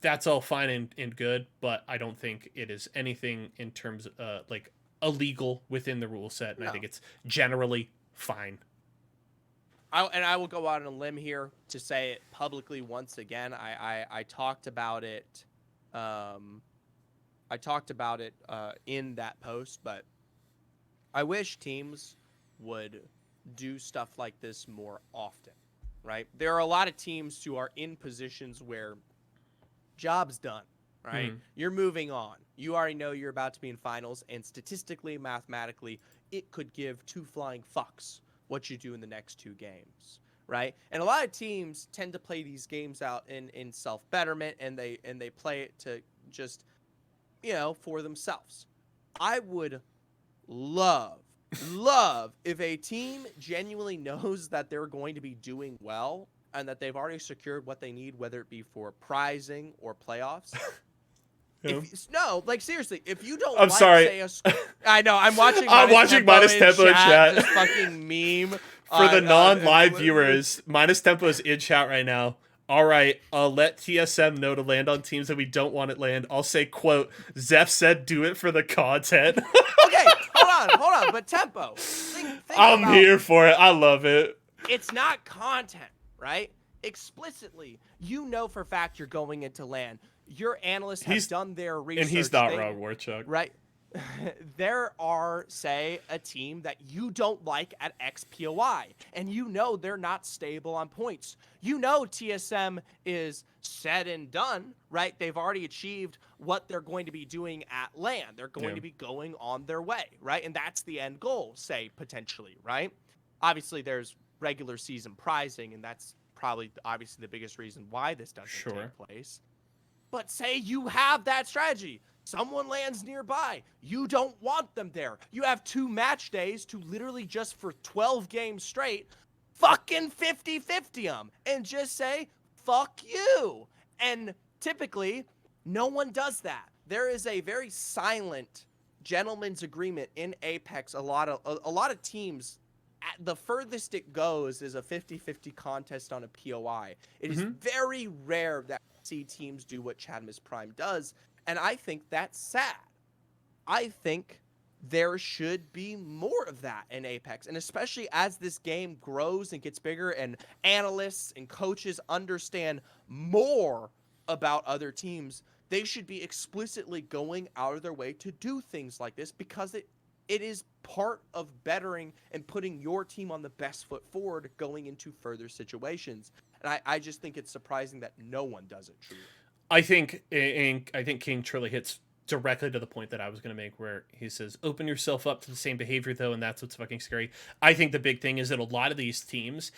That's all fine and good, but I don't think it is anything in terms of like illegal within the rule set, and I think it's generally fine. I will go out on a limb here to say it publicly once again. I talked about it. I talked about it in that post, but I wish teams would do stuff like this more often, right? There are a lot of teams who are in positions where job's done, right? You're moving on. You already know you're about to be in finals, and statistically, mathematically, it could give two flying fucks what you do in the next two games, right? And a lot of teams tend to play these games out in self-betterment, and they play it to just, you know, for themselves. I would love if a team genuinely knows that they're going to be doing well and that they've already secured what they need, whether it be for prizing or playoffs. No, like seriously, if you don't, sorry. I know I'm watching. I'm watching Minus Tempo in chat. This fucking meme for the non-live viewers. Minus Tempo is in chat right now. All right, I'll let TSM know to land on teams that we don't want it land. I'll say, quote, Zeph said do it for the content. Okay, hold on, but Tempo. Think I'm here for it. I love it. It's not content, right? Explicitly, you know for a fact you're going into land. Your analysts have done their research. And he's not wrong, Warchuck. Right? there are, say, a team that you don't like at XPOI, and you know they're not stable on points. You know TSM is said and done, right? They've already achieved what they're going to be doing at LAN. They're going to be going on their way, right? And that's the end goal, say, potentially, right? Obviously, there's regular season prizing, and that's probably obviously the biggest reason why this doesn't take place. But say you have that strategy. Someone lands nearby. You don't want them there. You have 2 match days to literally just for 12 games straight, fucking 50-50 them. And just say, fuck you. And typically, no one does that. There is a very silent gentleman's agreement in Apex. A lot of teams, the furthest it goes is a 50-50 contest on a POI. It is very rare that see teams do what Chadimus Prime does, and I think that's sad. I think there should be more of that in Apex, and especially as this game grows and gets bigger and analysts and coaches understand more about other teams, they should be explicitly going out of their way to do things like this, because it is part of bettering and putting your team on the best foot forward going into further situations. And I just think it's surprising that no one does it truly. I think King truly hits directly to the point that I was going to make, where he says, open yourself up to the same behavior, though, and that's what's fucking scary. I think the big thing is that a lot of these teams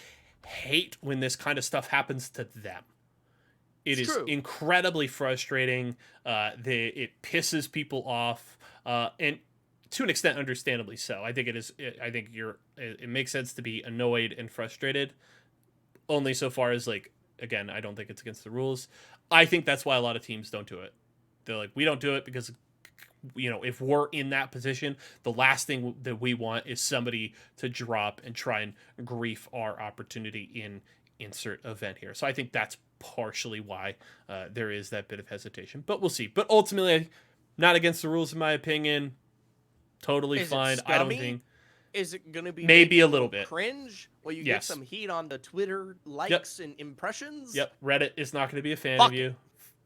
hate when this kind of stuff happens to them. It is incredibly frustrating. It pisses people off, and to an extent, understandably so. I think it makes sense to be annoyed and frustrated, only so far as, like, again, I don't think it's against the rules. I think that's why a lot of teams don't do it. They're like, we don't do it because, you know, if we're in that position, the last thing that we want is somebody to drop and try and grief our opportunity in insert event here. So I think that's partially why there is that bit of hesitation. But we'll see. But ultimately, not against the rules, in my opinion. Totally fine. I don't think. Is it going to be maybe a little bit cringe? Will you get some heat on the Twitter likes and impressions? Yep. Reddit is not going to be a fan of you.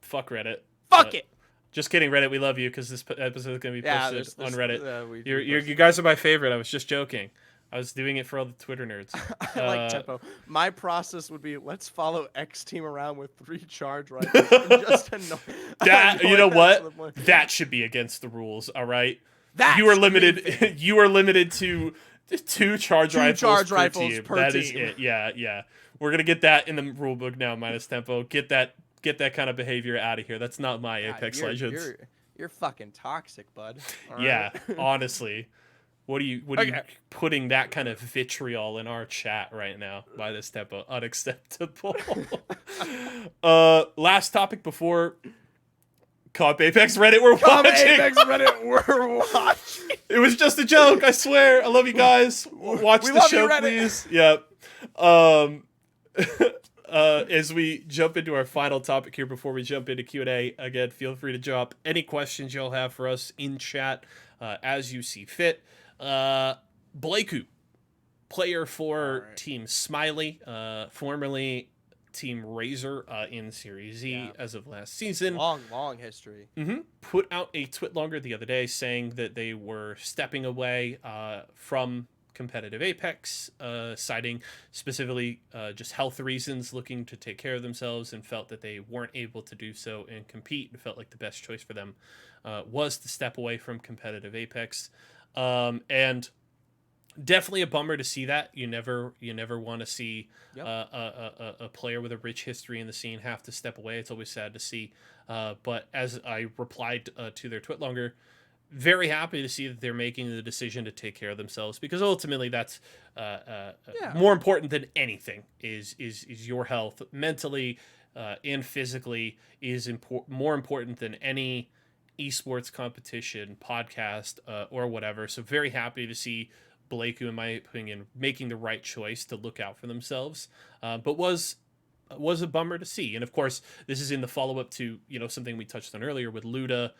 Fuck Reddit. Fuck it. Just kidding, Reddit. We love you, because this episode is going to be posted on Reddit. You guys guys are my favorite. I was just joking. I was doing it for all the Twitter nerds. I like tempo. My process would be, let's follow X team around with 3 charge rifles. And just that, you know what? That should be against the rules. All right. You are limited. You are limited to 2 charge rifles per team. That is it. Yeah. We're gonna get that in the rule book now. Minus tempo. Get that kind of behavior out of here. That's not my Apex Legends. You're fucking toxic, bud. Yeah. Honestly. What are you putting that kind of vitriol in our chat right now by this tempo? Unacceptable. Last topic before Comp Apex Reddit we're watching. It was just a joke, I swear. I love you guys. Watch the show, please. Yep. As we jump into our final topic here before we jump into Q&A, again, feel free to drop any questions you'll have for us in chat as you see fit. Blaeku, player for Team Smiley, formerly Team Razor in Series E as of last season. Long history. Put out a tweet longer the other day saying that they were stepping away from competitive Apex, citing specifically just health reasons, looking to take care of themselves, and felt that they weren't able to do so and compete, and felt like the best choice for them was to step away from competitive Apex. And definitely a bummer to see that. You never want to see a player with a rich history in the scene have to step away. It's always sad to see. But as I replied to their tweet longer, very happy to see that they're making the decision to take care of themselves, because ultimately that's more important than anything is your health mentally and physically is more important than any esports competition, podcast, or whatever. So very happy to see Blaeku, in my opinion, making the right choice to look out for themselves, but was a bummer to see. And of course, this is in the follow-up to, something we touched on earlier with Luda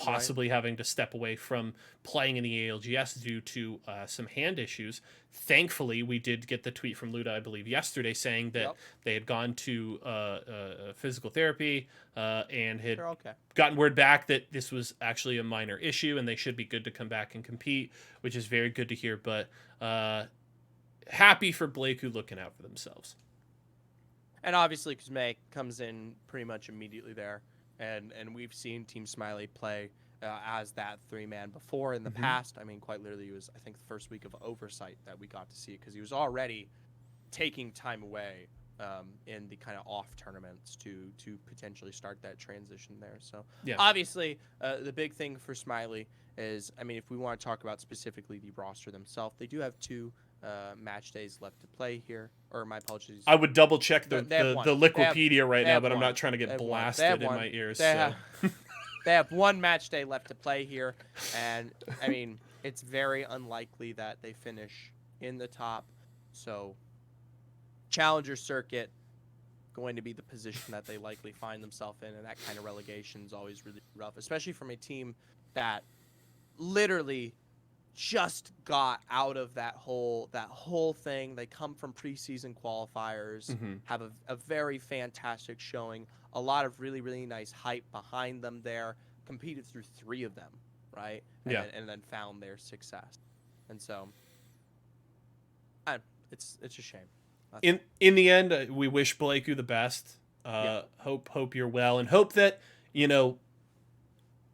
possibly having to step away from playing in the ALGS due to some hand issues. Thankfully, we did get the tweet from Luda, I believe, yesterday saying that they had gone to physical therapy and had gotten word back that this was actually a minor issue and they should be good to come back and compete, which is very good to hear. But happy for Blaeku looking out for themselves. And obviously, Kuzme comes in pretty much immediately there. And we've seen Team Smiley play as that 3-man before in the past. I mean, quite literally, it was, I think, the first week of Oversight that we got to see it because he was already taking time away in the kind of off tournaments to potentially start that transition there. So obviously, the big thing for Smiley is, I mean, if we want to talk about specifically the roster themselves, they do have 2 match days left to play here. Or my apologies. I would double check the Liquipedia right now, but I'm not trying to get blasted in my ears. They have 1 match day left to play here, and I mean it's very unlikely that they finish in the top. So Challenger Circuit going to be the position that they likely find themselves in, and that kind of relegation is always really rough, especially from a team that literally just got out of that whole thing. They come from preseason qualifiers, have a very fantastic showing, a lot of really, really nice hype behind them there, competed through 3 of them, right? And then found their success. And so it's a shame. In the end, we wish Blaeku the best. Hope you're well, and hope that, you know,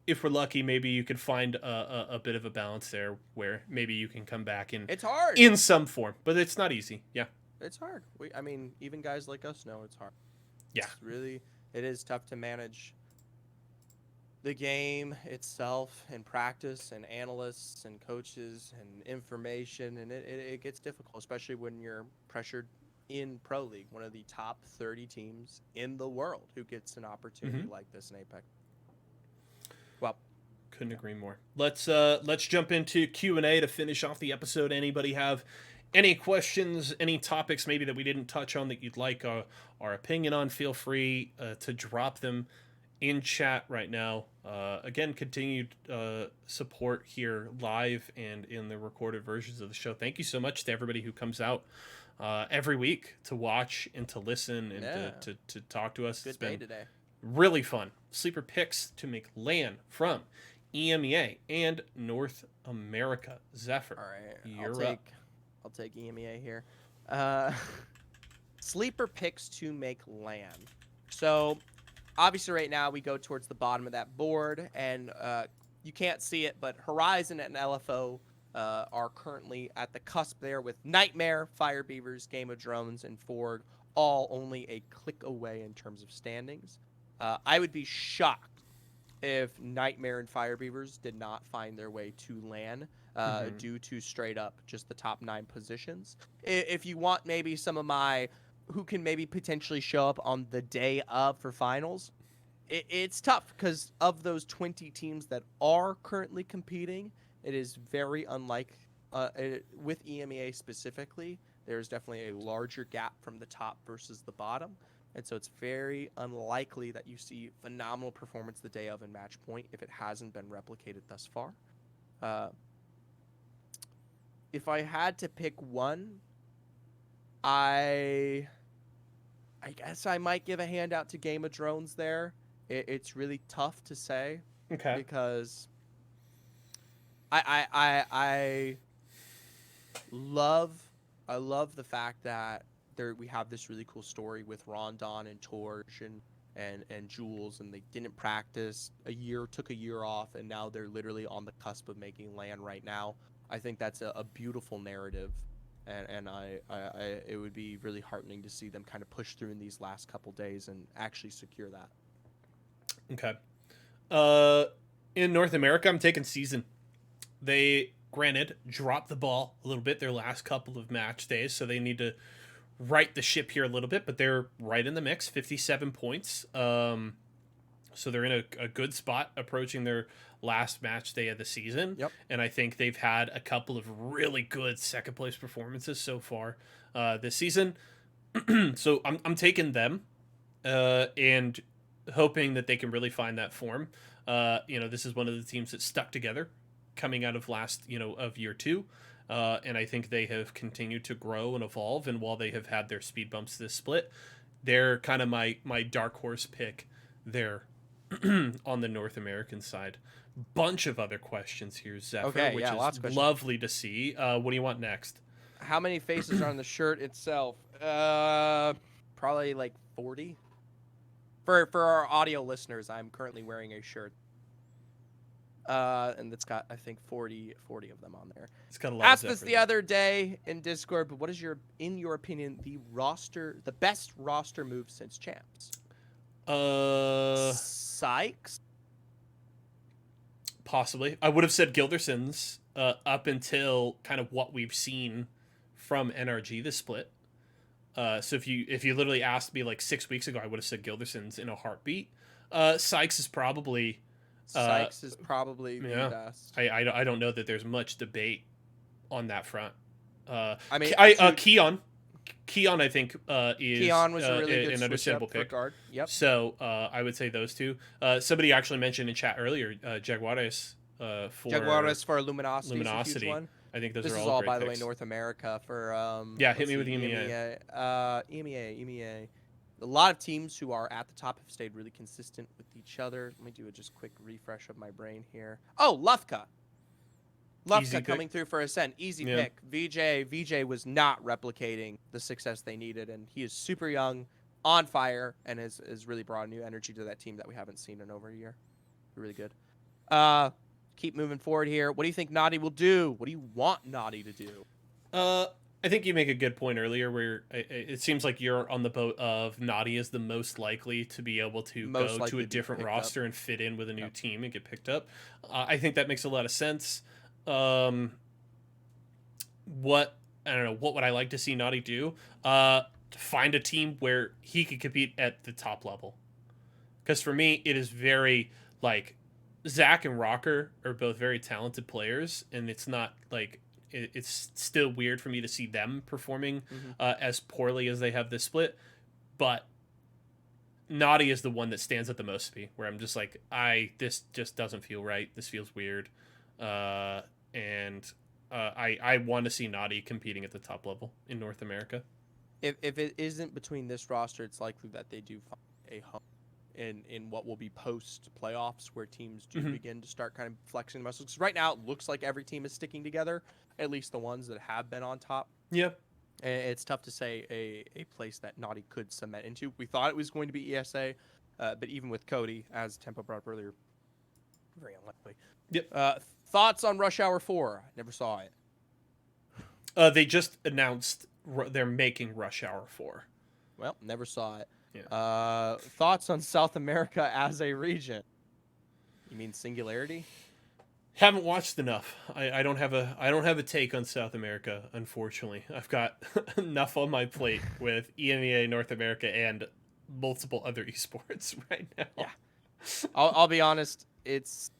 if we're lucky, maybe you could find a bit of a balance there where maybe you can come back it's hard in some form, but it's not easy. Yeah, it's hard. I mean, even guys like us know it's hard. Yeah, it is tough to manage the game itself and practice and analysts and coaches and information, and it gets difficult, especially when you're pressured in Pro League, one of the top 30 teams in the world who gets an opportunity like this in Apex. Well, couldn't agree more. Let's jump into Q&A to finish off the episode. Anybody have any questions, any topics maybe that we didn't touch on that you'd like our opinion on? Feel free to drop them in chat right now. Again, continued support here live and in the recorded versions of the show. Thank you so much to everybody who comes out every week to watch and to listen and to talk to us. Good day today. Really fun. Sleeper picks to make LAN from EMEA and North America. Zephyr, all right, you're up. I'll take EMEA here. Sleeper picks to make LAN. So obviously right now we go towards the bottom of that board, and you can't see it, but Horizon and LFO are currently at the cusp there with Nightmare, Fire Beavers, Game of Drones, and Forg all only a click away in terms of standings. I would be shocked if Nightmare and Fire Beavers did not find their way to LAN due to straight up just the top 9 positions. If you want maybe some of my who can maybe potentially show up on the day of for finals, it's tough because of those 20 teams that are currently competing, it is very unlike with EMEA specifically. There's definitely a larger gap from the top versus the bottom. And so it's very unlikely that you see phenomenal performance the day of in match point if it hasn't been replicated thus far. If I had to pick one, I guess I might give a handout to Game of Drones there. It's really tough to say. Okay. Because I love the fact that we have this really cool story with Rondon and Torch and Jules, and they didn't practice took a year off, and now they're literally on the cusp of making LAN right now. I think that's a beautiful narrative, and it would be really heartening to see them kind of push through in these last couple days and actually secure that. Okay. In North America, I'm taking Season. They, granted, dropped the ball a little bit their last couple of match days, so they need to right the ship here a little bit, but they're right in the mix, 57 points. So they're in a good spot approaching their last match day of the season. Yep. And I think they've had a couple of really good second place performances so far this season. So I'm taking them and hoping that they can really find that form. This is one of the teams that stuck together coming out of of year 2. And I think they have continued to grow and evolve. And while they have had their speed bumps this split, they're kind of my dark horse pick there on the North American side. Bunch of other questions here, Zephyr, Okay, which yeah, lots of is questions. lovely to see. What do you want next? How many faces are on the shirt itself? Probably like 40. For our audio listeners, I'm currently wearing a shirt. And it's got, I think, 40 of them on there. It's got a lot Asked of this Zephyr the other day in Discord, but what is in your opinion, the best roster move since Champs? Sykes? Possibly. I would have said Gilderson's up until kind of what we've seen from NRG this split. So if you literally asked me like 6 weeks ago, I would have said Gilderson's in a heartbeat. Sykes is probably the best. I don't know that there's much debate on that front. I mean, Keon, I think, is Keon was a really good an understandable pick. Guard. Yep. So I would say those two. Somebody actually mentioned in chat earlier, Jaguares for Luminosity. Is a huge one. I think those this are all is all, great by the picks. way, North America for hit me with EMEA. EMEA. A lot of teams who are at the top have stayed really consistent with each other. Let me do a just quick refresh of my brain here. Oh, Lufka coming through for Ascent. Easy pick. VJ was not replicating the success they needed, and he is super young, on fire, and has really brought a new energy to that team that we haven't seen in over a year. Really good. Keep moving forward here. What do you think Naughty will do? What do you want Naughty to do? I think you make a good point earlier where it seems like you're on the boat of Naughty is the most likely to be able to go to a different roster and fit in with a new team and get picked up. I think that makes a lot of sense. What would I like to see Naughty do? Find a team where he could compete at the top level. Because for me, it is very like Zach and Rocker are both very talented players, and it's not like it's still weird for me to see them performing as poorly as they have this split. But Naughty is the one that stands out the most to me, where I'm just like, this just doesn't feel right. This feels weird. I want to see Naughty competing at the top level in North America. If it isn't between this roster, it's likely that they do find a home in what will be post playoffs, where teams do begin to start kind of flexing muscles. Because right now it looks like every team is sticking together, at least the ones that have been on top. Yeah. And it's tough to say a place that Naughty could cement into. We thought it was going to be ESA, but even with Cody, as Tempo brought up earlier, very unlikely. Yep. Thoughts on Rush Hour 4? I never saw it. They just announced they're making Rush Hour 4. Well, never saw it. Yeah. Thoughts on South America as a region? You mean Singularity? Haven't watched enough. I don't have a take on South America, unfortunately. I've got enough on my plate with EMEA North America and multiple other esports right now. Yeah. I'll be honest, it's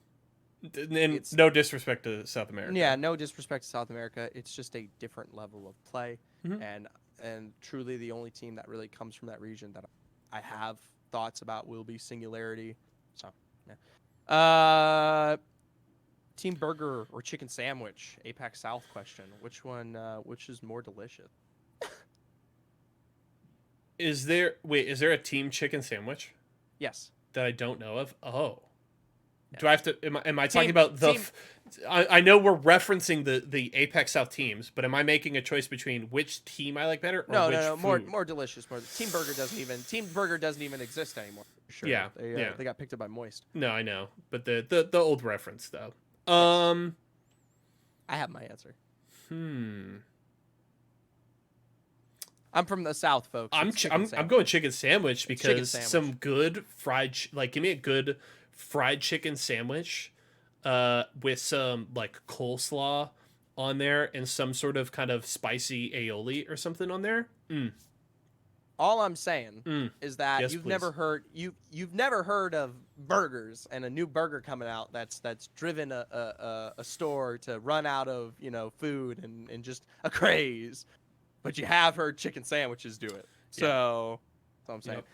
no disrespect to South America. Yeah, no disrespect to South America. It's just a different level of play, and truly the only team that really comes from that region that I have thoughts about will be Singularity. So, yeah. Team Burger or Chicken Sandwich? Apex South question. Which is more delicious? Is there a Team Chicken Sandwich? Yes. That I don't know of? Oh. Yeah. Do I have to? Am I talking about the? I know we're referencing the Apex South teams, but am I making a choice between which team I like better? Or No. More delicious. Team Burger doesn't even exist anymore. Sure. Yeah. They got picked up by Moist. No, I know, but the old reference though. I have my answer. I'm from the South, folks. I'm going chicken sandwich because some good give me a good fried chicken sandwich with some like coleslaw on there and some sort of kind of spicy aioli or something on there. All I'm saying is that Yes, you've please. never heard of burgers and a new burger coming out that's driven a store to run out of food and just a craze, but you have heard chicken sandwiches do it. So that's what I'm saying. Yep.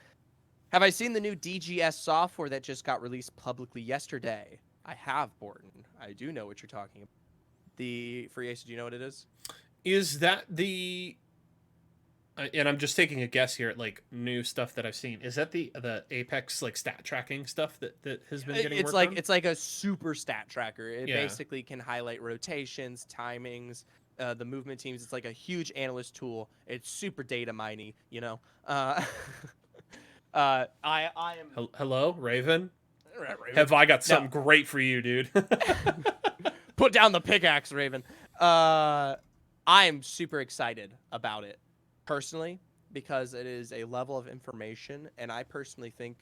Have I seen the new DGS software that just got released publicly yesterday? I have, Borton. I do know what you're talking about. The Free Ace, do you know what it is? Is that the... and I'm just taking a guess here at like new stuff that I've seen. Is that the Apex like stat tracking stuff that has been getting worked on? It's like a super stat tracker. It Yeah. basically can highlight rotations, timings, the movement teams. It's like a huge analyst tool. It's super data miney, you know. I am. Hello, Raven. Raven. Have I got something great for you, dude? Put down the pickaxe, Raven. I am super excited about it, personally, because it is a level of information, and I personally think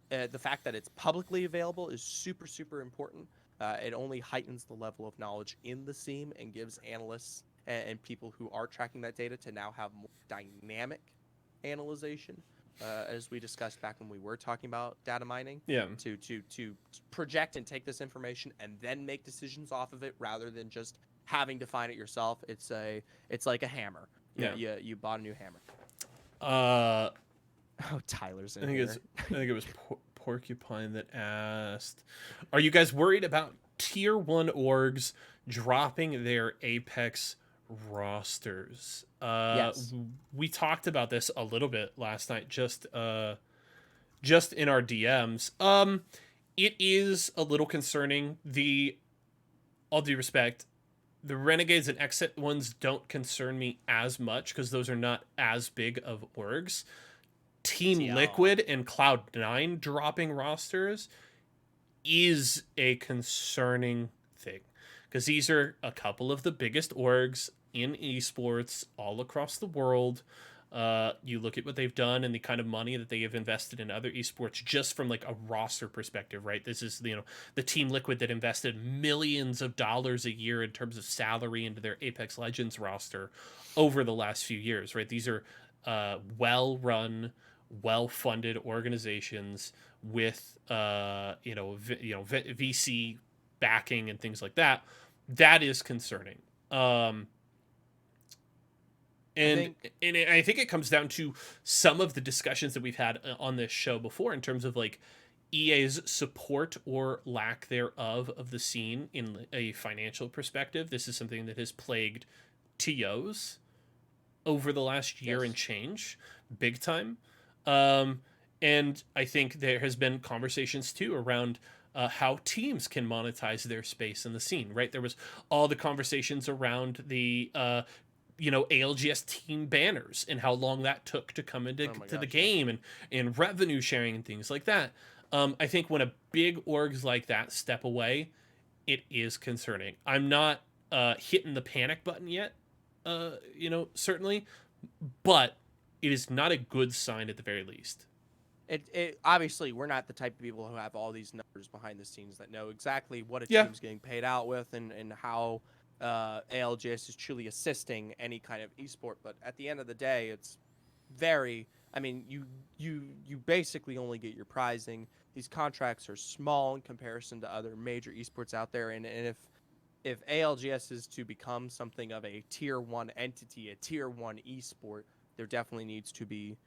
the fact that it's publicly available is super, super important. It only heightens the level of knowledge in the scene and gives analysts and people who are tracking that data to now have more dynamic analyzation. As we discussed back when we were talking about data mining, Yeah. To project and take this information and then make decisions off of it rather than just having to find it yourself. It's like a hammer. You bought a new hammer. Oh, Tyler's in here. I think it was Porcupine that asked, "Are you guys worried about tier 1 orgs dropping their Apex rosters?" Yes. We talked about this a little bit last night, just in our DMs. It is a little concerning. All due respect, the Renegades and Exit ones don't concern me as much because those are not as big of orgs. Team TL. Liquid and Cloud9 dropping rosters is a concerning thing because these are a couple of the biggest orgs in esports all across the world. You look at what they've done and the kind of money that they have invested in other esports just from like a roster perspective, right? This is, the Team Liquid that invested millions of dollars a year in terms of salary into their Apex Legends roster over the last few years, right? These are well-run, well-funded organizations with VC backing and things like that. That is concerning. And I think it comes down to some of the discussions that we've had on this show before in terms of like EA's support or lack thereof of the scene in a financial perspective. This is something that has plagued TOs over the last year and change, big time. And I think there has been conversations too around how teams can monetize their space in the scene, right? There was all the conversations around the ALGS team banners and how long that took to come into the game and revenue sharing and things like that. I think when a big orgs like that step away, it is concerning. I'm not hitting the panic button yet, certainly, but it is not a good sign at the very least. It obviously, we're not the type of people who have all these numbers behind the scenes that know exactly what a team's getting paid out with and how ALGS is truly assisting any kind of esport. But at the end of the day, it's very, you basically only get your prizing. These contracts are small in comparison to other major esports out there. And if ALGS is to become something of a tier 1 entity, a tier 1 esport, there definitely needs to be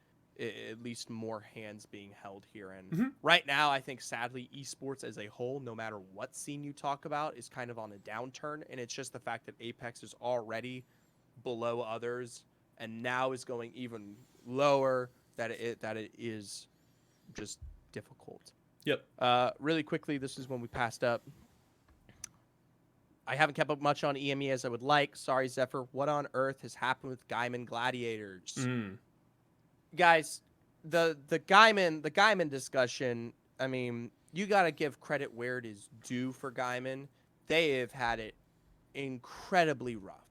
at least more hands being held here. And right now, I think sadly, esports as a whole, no matter what scene you talk about, is kind of on a downturn. And it's just the fact that Apex is already below others and now is going even lower, that it is just difficult. Yep. Really quickly, this is when we passed up. I haven't kept up much on EMEA as I would like. Sorry, Zephyr. What on earth has happened with Gaiman Gladiators? Guys, the Gaiman discussion, you got to give credit where it is due for Gaiman. They have had it incredibly rough.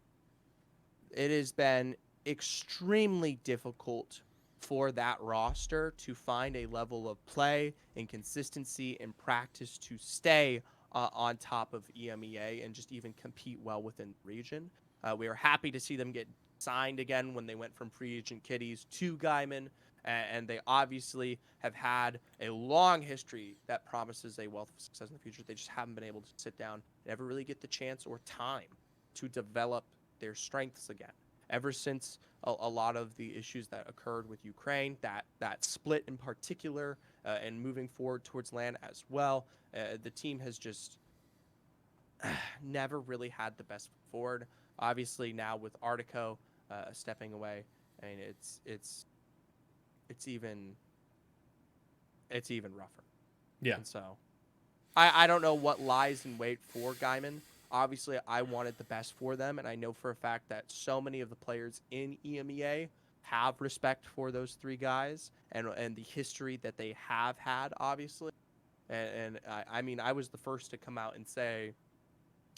It has been extremely difficult for that roster to find a level of play and consistency and practice to stay on top of EMEA and just even compete well within the region. We are happy to see them get signed again when they went from free agent kiddies to Gaiman, and they obviously have had a long history that promises a wealth of success in the future. They just haven't been able to sit down, never really get the chance or time to develop their strengths again. ever since a lot of the issues that occurred with Ukraine, that split in particular, and moving forward towards LAN as well, the team has just never really had the best foot forward. Obviously now with Artico stepping away, I mean it's even rougher. Yeah. And so I don't know what lies in wait for Gaiman. Obviously, I wanted the best for them, and I know for a fact that so many of the players in EMEA have respect for those three guys and the history that they have had, obviously. And I mean, I was the first to come out and say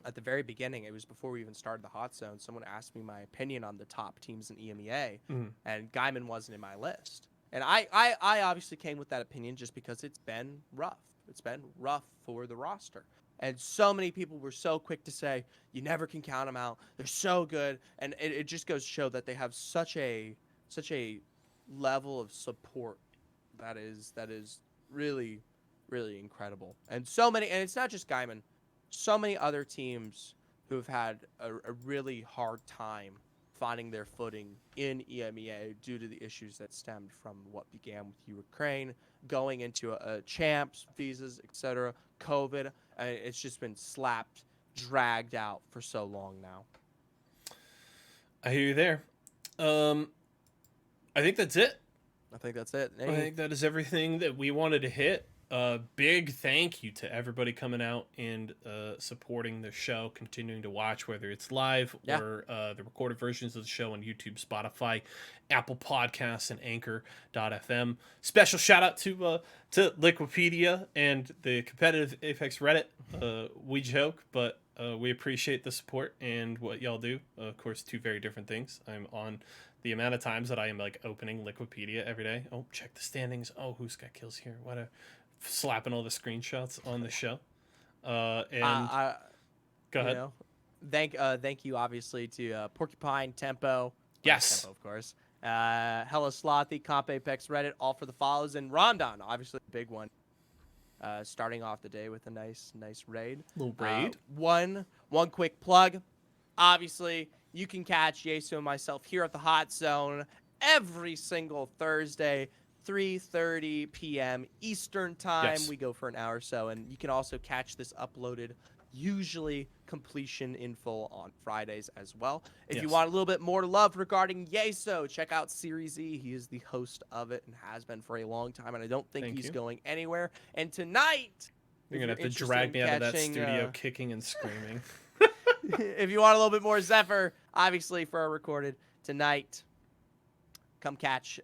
at the very beginning, it was before we even started the Hot Zone, someone asked me my opinion on the top teams in EMEA, and Gaiman wasn't in my list. And I obviously came with that opinion just because it's been rough. It's been rough for the roster. And so many people were so quick to say, you never can count them out. They're so good. And it just goes to show that they have such a level of support that is really, really incredible. And so many, and it's not just Gaiman, so many other teams who have had a really hard time finding their footing in EMEA due to the issues that stemmed from what began with Ukraine, going into a champs, visas, etc., COVID. It's just been dragged out for so long now. I hear you there. I think that's it. I think that's it. I think that is everything that we wanted to hit. Big thank you to everybody coming out and supporting the show, continuing to watch, whether it's live or the recorded versions of the show on YouTube, Spotify, Apple Podcasts, and Anchor.fm. Special shout out to Liquipedia and the competitive Apex Reddit. We joke, but we appreciate the support and what y'all do. Of course, two very different things. I'm on the amount of times that I am like opening Liquipedia every day. Oh, check the standings. Oh, who's got kills here? What slapping all the screenshots on the show. Go ahead. Thank you obviously to Porcupine, Tempo. Yes. Tempo, of course. Hella Slothy, Comp Apex Reddit, all for the follows, and Rondon, obviously a big one. Starting off the day with a nice raid. Little raid. One quick plug. Obviously, you can catch Y4SO and myself here at the Hot Zone every single Thursday, 3:30 p.m. Eastern time. Yes. We go for an hour or so, and you can also catch this uploaded, usually completion info on Fridays as well. If you want a little bit more love regarding Y4SO, check out Series E. He is the host of it and has been for a long time, and I don't think he's going anywhere. And tonight, you're going to have to drag me out of that studio kicking and screaming. If you want a little bit more Zephyr, obviously for our recorded tonight, come catch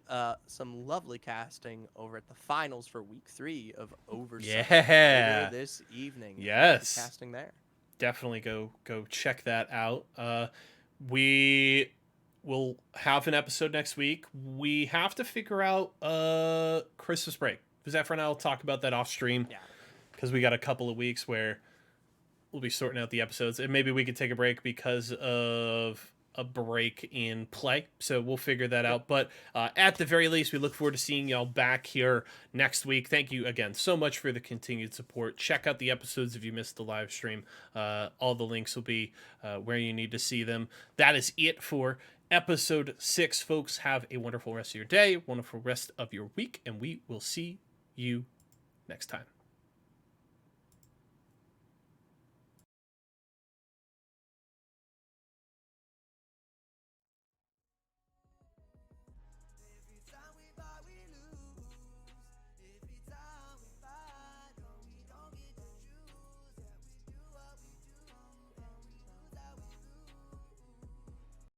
some lovely casting over at the finals for week 3 of Oversight. Yeah. This evening. Yes. Casting there. Definitely go check that out. We will have an episode next week. We have to figure out Christmas break. Zephyr and I will talk about that off stream. Yeah. Because we got a couple of weeks where we'll be sorting out the episodes, and maybe we could take a break because of a break in play. So we'll figure that out. But at the very least, we look forward to seeing y'all back here next week. Thank you again so much for the continued support. Check out the episodes if you missed the live stream. All the links will be where you need to see them. That is it for episode 6, folks. Have a wonderful rest of your day, wonderful rest of your week, and we will see you next time.